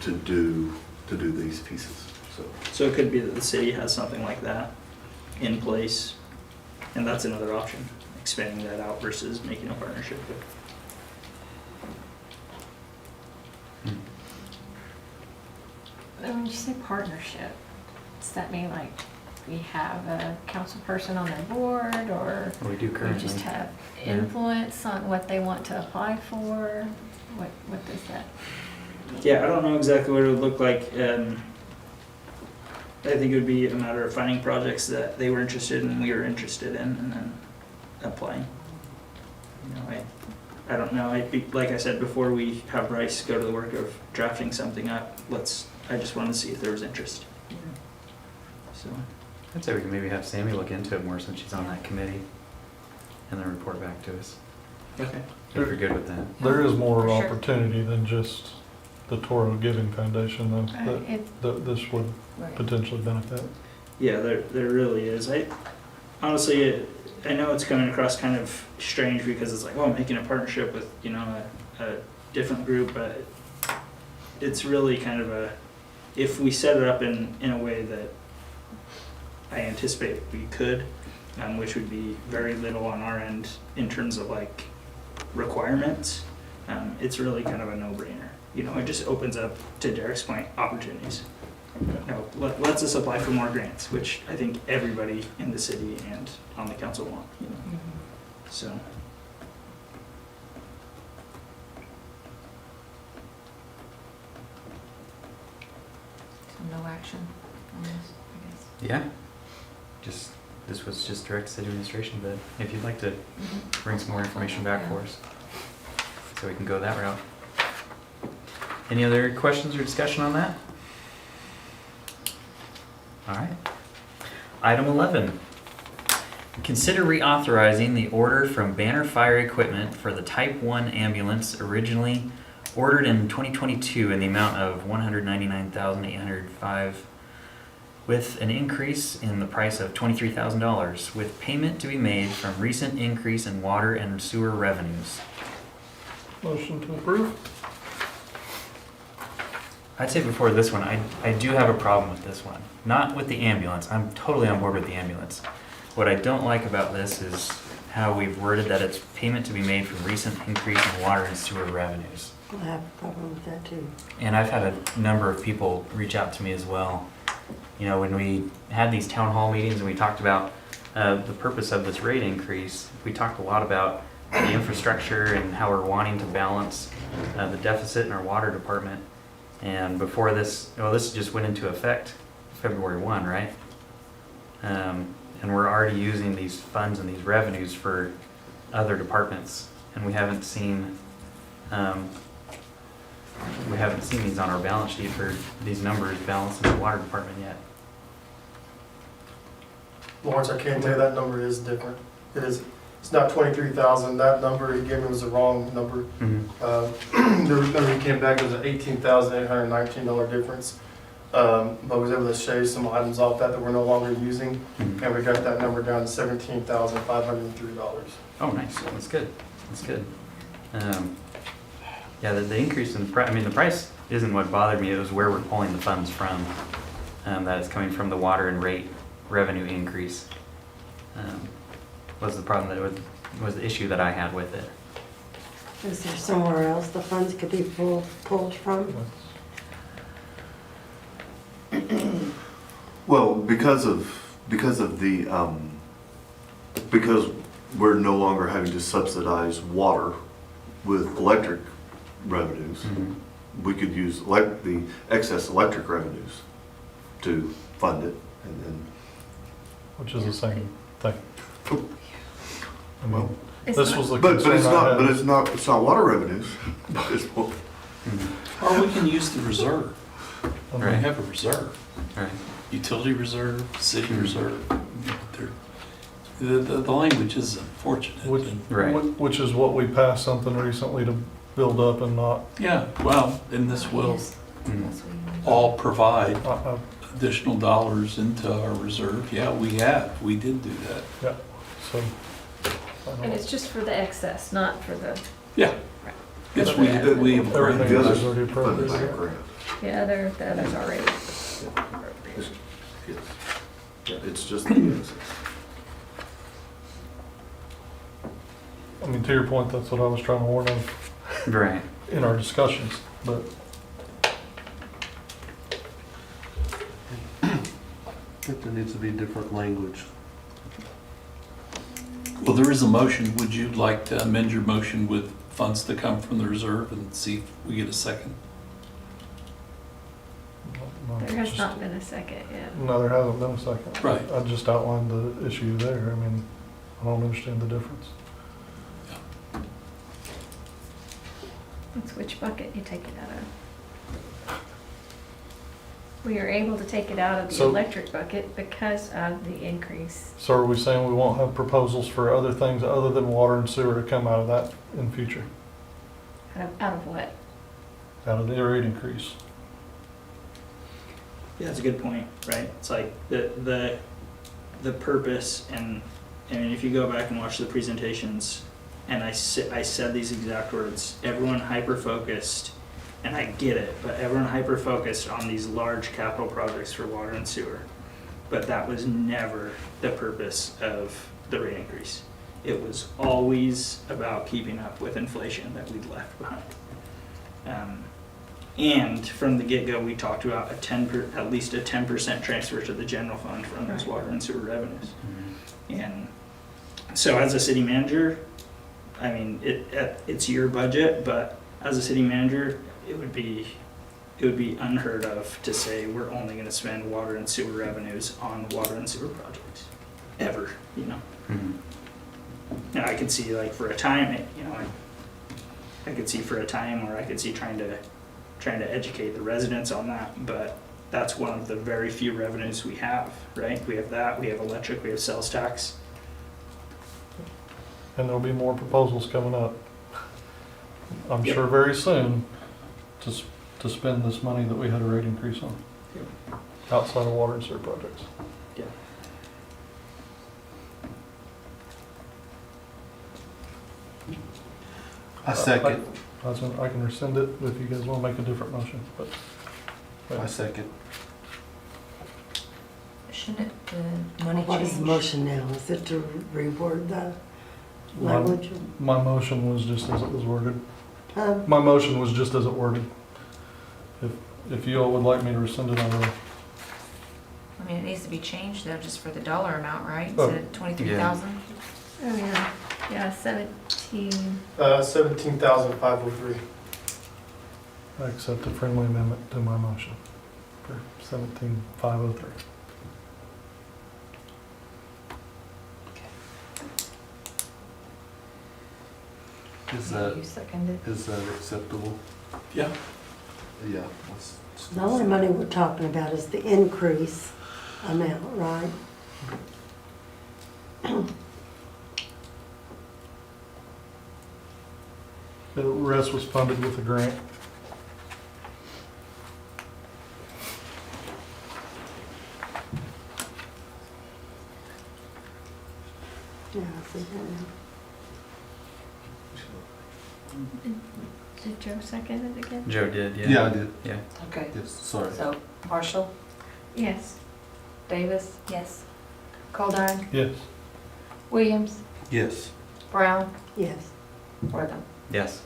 to do these pieces. So it could be that the city has something like that in place, and that's another option, expanding that out versus making a partnership with. When you say partnership, does that mean like we have a council person on their board, or We do we currently. just have Yeah. influence on what they want to apply for? What does that? Yeah, I don't know exactly what it would look like. I think it would be a matter of finding projects that they were interested in, we were interested in, and then applying. You know, I don't know. Like I said before, we have Bryce go to the work of drafting something up. I just wanted to see if there was interest. So. I'd say we can maybe have Sammy look into it more since she's on that committee, and then report back to us. Okay. If you're good with that. There is more For sure. opportunity than just the Toro Giving Foundation, though, It- that this would Right. potentially benefit. Yeah, there really is. Honestly, I know it's coming across kind of strange because it's like, well, I'm making a partnership with, you know, a different group, but it's really kind of if we set it up in a way that I anticipate we could, which would be very little on our end in terms of like requirements, it's really kind of a no-brainer. You know, it just opens up, to Derek's point, opportunities. You know, lets us apply for more grants, which I think everybody in the city and on the council want, you know, so. So no action on this, I guess. Yeah. This was just direct city administration, but if you'd like to bring some more information back for us, so we can go that route. Any other questions or discussion on that? All right. Item 11. Consider reauthorizing the order from Banner Fire Equipment for the Type 1 ambulance originally ordered in 2022 in the amount of $199,805 with an increase in the price of $23,000 with payment to be made from recent increase in water and sewer revenues. Motion to approve? I'd say before this one, I do have a problem with this one. Not with the ambulance. I'm totally on board with the ambulance. What I don't like about this is how we've worded that it's payment to be made from recent increase in water and sewer revenues. I have a problem with that too. And I've had a number of people reach out to me as well. You know, when we had these town hall meetings and we talked about the purpose of this rate increase, we talked a lot about the infrastructure and how we're wanting to balance the deficit in our water department. And before this, well, this just went into effect February 1, right? And we're already using these funds and these revenues for other departments, and we haven't seen these on our balance sheet for these numbers balanced in the water department yet. Lawrence, I can't tell you, that number is different. It is, it's not 23,000, that number he gave me was the wrong number. The number he came back was an $18,819 difference. But I was able to shave some items off that we're no longer using, and we got that number down to $17,503. Oh, nice. That's good. That's good. Yeah, the increase in price, I mean, the price isn't what bothered me. It was where we're pulling the funds from. That is coming from the water and rate revenue increase. Was the problem that was the issue that I had with it. Is there somewhere else the funds could be pulled from? Well, because we're no longer having to subsidize water with electric revenues, we could use the excess electric revenues to fund it, and then. Which is the same thing. I mean, It's this not- was the But concern it's I not, had. but it's not water revenues. It's wa- Or we can use the reserve. We Right. have a reserve, Right. utility reserve, city reserve. The language is unfortunate. Which, Right. which is what we passed something recently to build up and not, Yeah, well, and this will Yes, that's what you mean. all provide uh, additional dollars into our reserve. Yeah, we did do that. yeah, so. I And don't it's just for the excess, not for the, Yeah. Yes, we have Everything The else others is already funded by a appropriated. grant. the others already. Yes. Yeah, it's just the excess. I mean, to your point, that's what I was trying to warn of Right. in our discussions, but I think there needs to be different language. Well, there is a motion. Would you like to amend your motion with funds to come from the reserve and see if we get a second? no, There has just- not been a second yet. No, there hasn't been a second. Right. I just outlined the issue there. I mean, I don't understand the difference. It's which bucket you take it out of. We are able to take it out of the So- electric bucket because of the increase. So are we saying we won't have proposals for other things other than water and sewer to come out of that in future? Out of what? Out of the rate increase? Yeah, that's a good point, right? It's like the purpose, and I mean, if you go back and watch the presentations, and I said these exact words, everyone hyper-focused, and I get it, but everyone hyper-focused on these large capital projects for water and sewer. But that was never the purpose of the rate increase. It was always about keeping up with inflation that we'd left behind. And from the get-go, we talked about at least a 10% transfer to the general fund from those water and sewer revenues. And so as a city manager, I mean, it's your budget, but as a city manager, it would be unheard of to say we're only gonna spend water and sewer revenues on water and sewer projects, ever, you know? And I could see like for a time, I could see for a time where I could see trying to educate the residents on that, but that's one of the very few revenues we have, right? We have that, we have electric, we have sales tax. And there'll be more proposals coming up. I'm Yep. sure very soon to spend this money that we had a rate increase on. Outside of water and sewer projects. Yeah. I second. I can rescind it if you guys want to make a different motion, but. I second. Shouldn't it, the money What is the change? motion now? Is it to reword the My- language? My motion was just as it was worded. Huh? My motion was just as it worded. If you all would like me to rescind it, I will. I mean, it needs to be changed though, just for the dollar amount, right? Oh. Instead of 23,000? Oh, yeah. Yeah, 17. 17,503. I accept a friendly amendment to my motion for 17,503. You seconded. Is that acceptable? Yeah. Yeah. The only money we're talking about is the increase amount, right? The rest was funded with a grant. Yeah, I see that now. Did Joe second it again? Joe did, yeah. Yeah, I did. Yeah. Okay. Yes, sorry. So Marshall, Yes. Davis, Yes. Goldine, Yes. Williams, Yes. Brown, Yes. Wortham. Yes.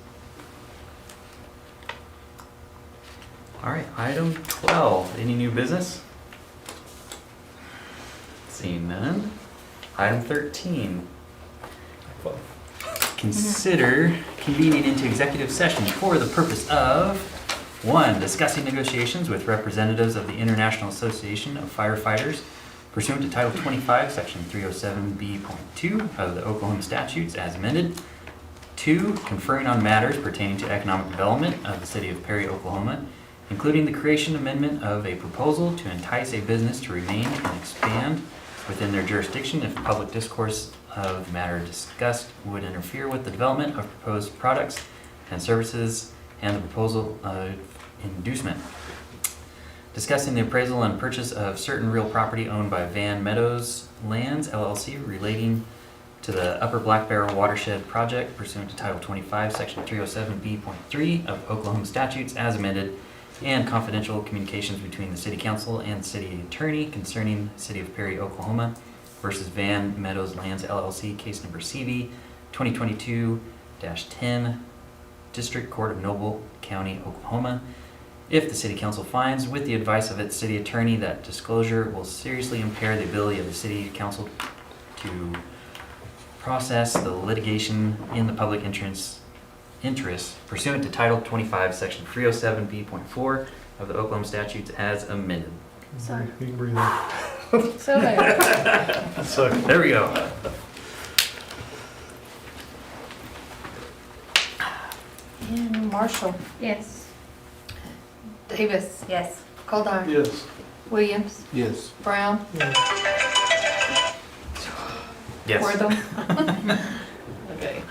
All right, item 12, any new business? Seeing none. Item 13, consider convening into executive session for the purpose of, 1, discussing negotiations with representatives of the International Association of Firefighters pursuant to Title 25, Section 307B.2 of the Oklahoma statutes as amended. 2, conferring on matters pertaining to economic development of the city of Perry, Oklahoma, including the creation amendment of a proposal to entice a business to remain and expand within their jurisdiction if public discourse of the matter discussed would interfere with the development of proposed products and services and the proposal of inducement. Discussing the appraisal and purchase of certain real property owned by Van Meadows Lands LLC relating to the Upper Black Barrel Watershed Project pursuant to Title 25, Section 307B.3 of Oklahoma statutes as amended, and confidential communications between the City Council and City Attorney concerning City of Perry, Oklahoma versus Van Meadows Lands LLC, case number CV 2022-10, District Court of Noble County, Oklahoma. If the City Council finds, with the advice of its City Attorney, that disclosure will seriously impair the ability of the City Council to process the litigation in the public interest pursuant to Title 25, Section 307B.4 of the Oklahoma statutes as amended. Sorry. You can breathe out. So moved. Second. There we go. And Marshall, Yes. Davis, Yes. Goldar, Yes. Williams, Yes. Brown, Yes. Wortham. Okay.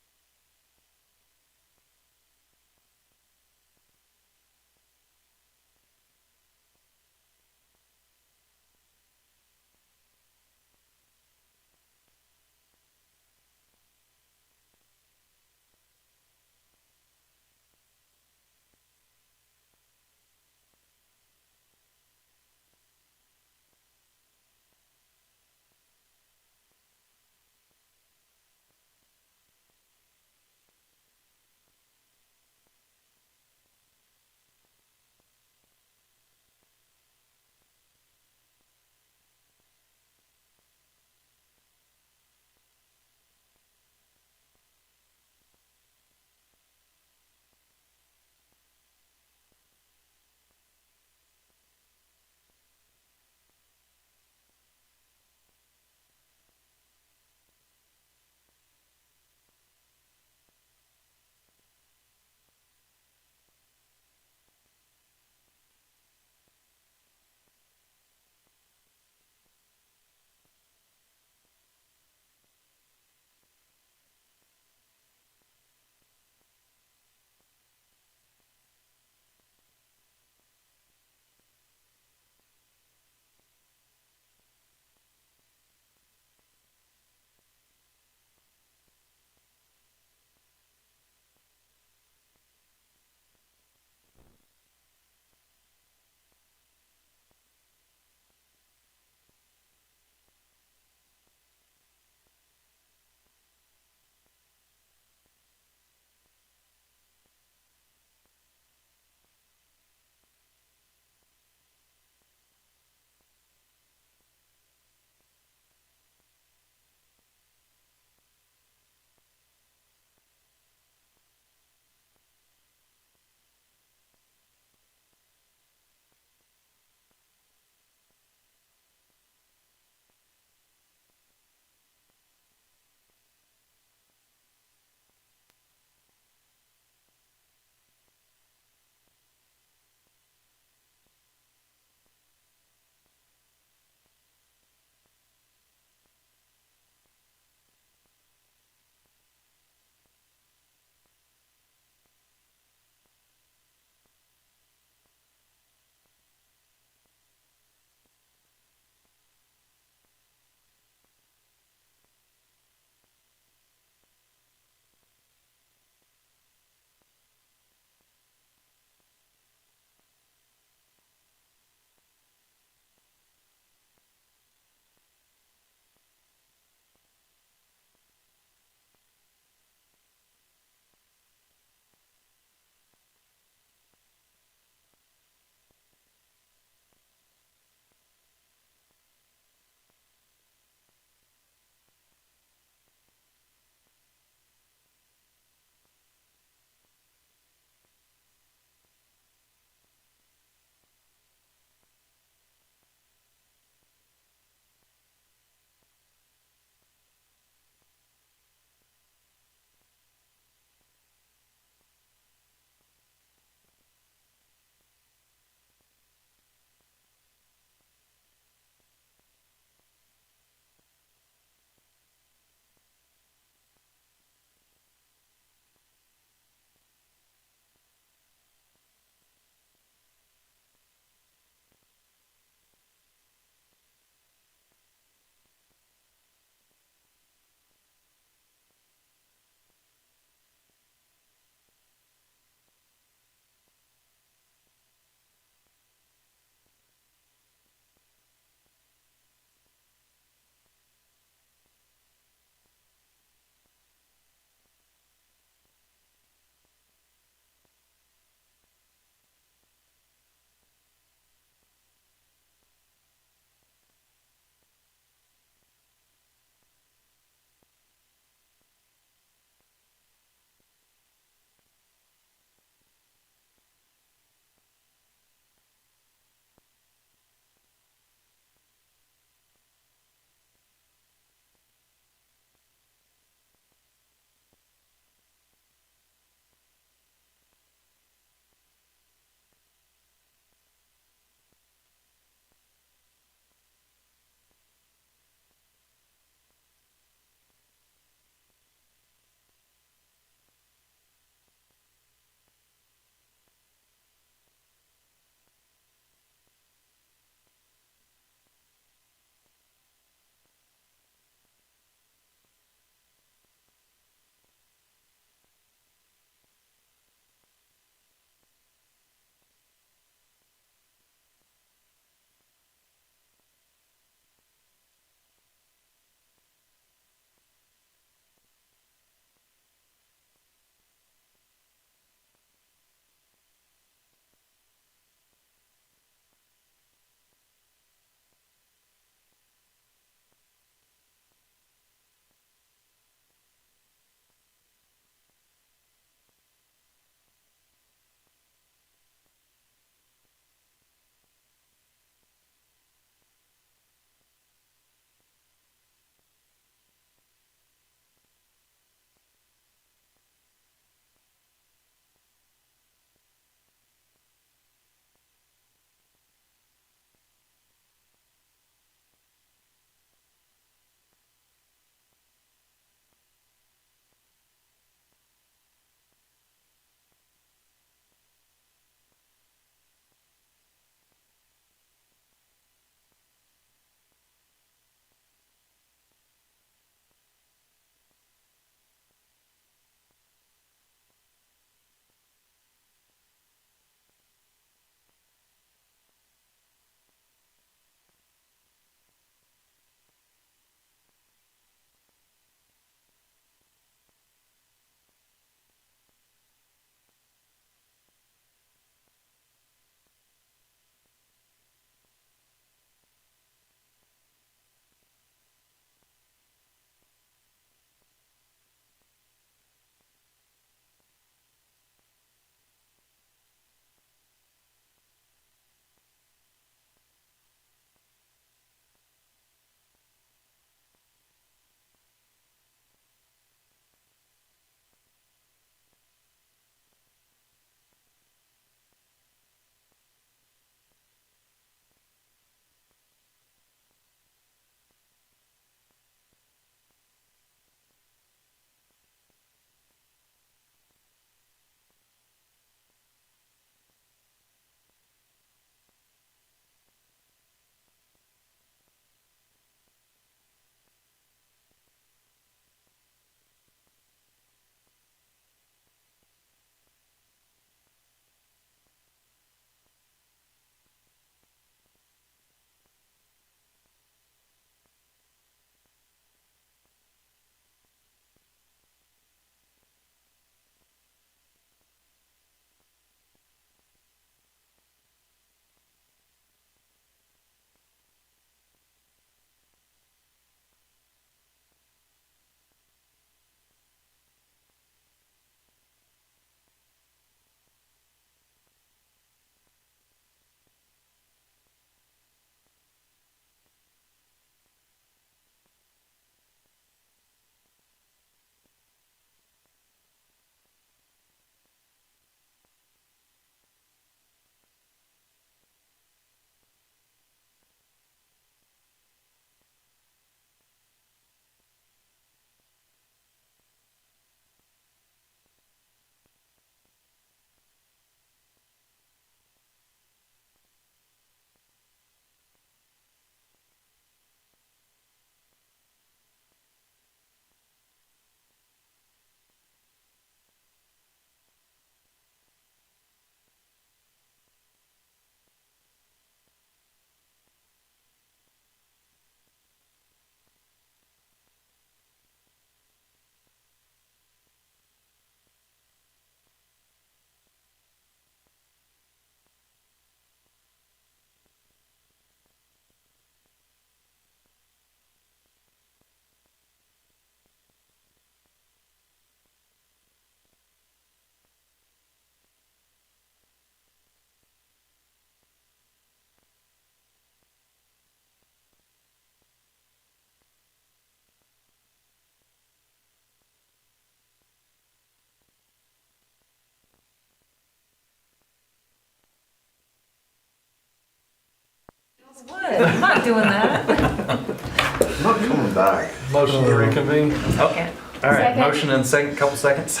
What? I'm not doing that. I'm not coming back. Motion to reconvene. Okay. All right, Second. motion and second, couple seconds.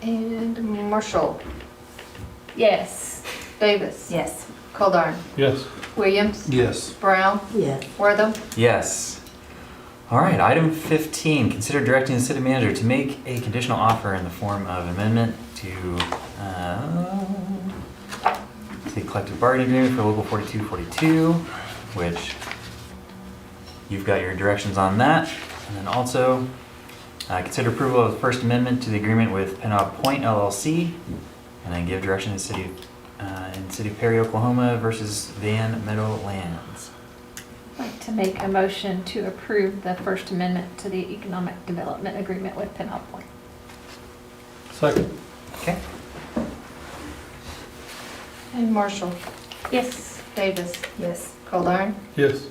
And Marshall, Yes. Davis. Yes. Goldar. Yes. Williams. Yes. Brown. Yes. Wortham. Yes. All right, item 15, consider directing the city manager to make a conditional offer in the form of amendment to the collective bargaining agreement for Local 4242, which you've got your directions on that. And then also, consider approval of the First Amendment to the agreement with Penob Point LLC, and then give direction to the city, in the city of Perry, Oklahoma versus Van Meadowlands. I'd like to make a motion to approve the First Amendment to the Economic Development Agreement with Pinot Point. Second. Okay. And Marshall, Yes. Davis. Yes. Goldar. Yes.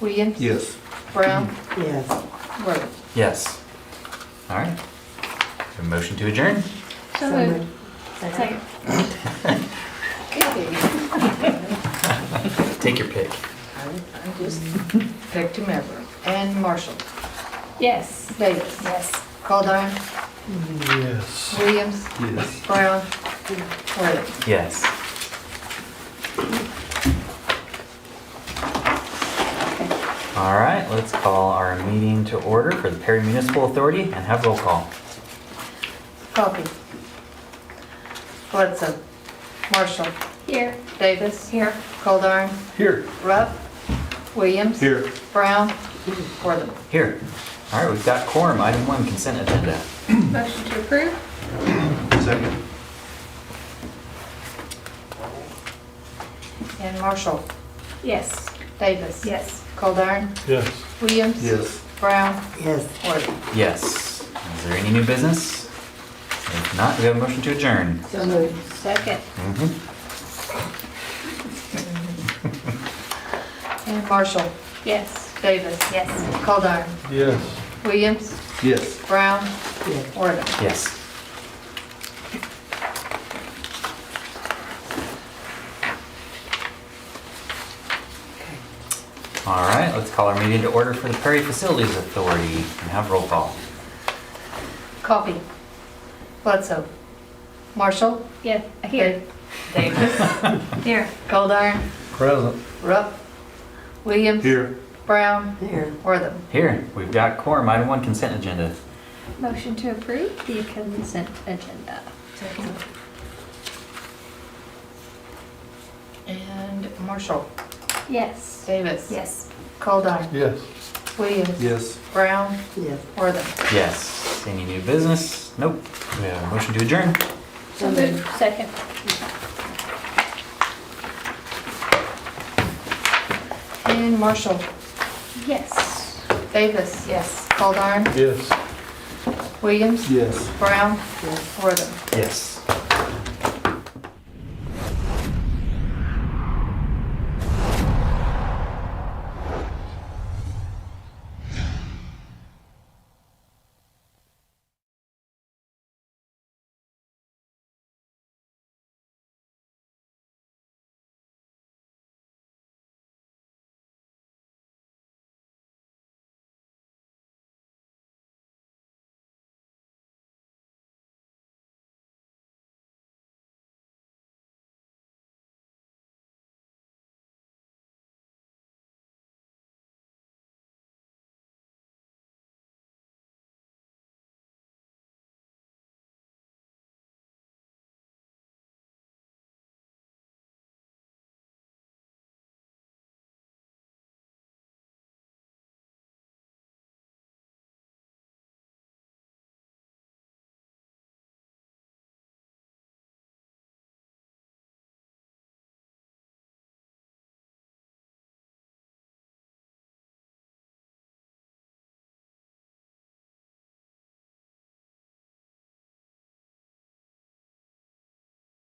Williams. Yes. Brown. Yes. Wortham. Yes. All right. A motion to adjourn? So moved. Second. Take your pick. I just picked whomever. And Marshall, Yes. Davis. Yes. Goldar. Yes. Williams. Yes. Brown. Wortham. Yes. All right, let's call our meeting to order for the Perry Municipal Authority and have roll call. Coffee. Bledsoe. Marshall. Here. Davis. Here. Goldar. Here. Rupp. Williams. Here. Brown. Wortham. Here. All right, we've got quorum, item 1, consent agenda. Motion to approve? Second. And Marshall. Yes. Davis. Yes. Goldar. Yes. Williams. Yes. Brown. Yes. Wortham. Yes. Is there any new business? If not, we have a motion to adjourn. So moved. Second. And Marshall. Yes. Davis. Yes. Goldar. Yes. Williams. Yes. Brown. Yes. Wortham. Yes. All right, let's call our meeting to order for the Perry Facilities Authority and have roll call. Coffee. Bledsoe. Marshall. Yes. Here. Davis. Here. Goldar. Present. Rupp. Williams. Here. Brown. Here. Wortham. Here, we've got quorum, item 1, consent agenda. Motion to approve the consent agenda. Second. And Marshall. Yes. Davis. Yes. Goldar. Yes. Williams. Yes. Brown. Yes. Wortham. Yes. Any new business? Nope. We have a motion to adjourn. So moved. Second. And Marshall. Yes. Davis. Yes. Goldar. Yes. Williams. Yes. Brown. Wortham. Yes.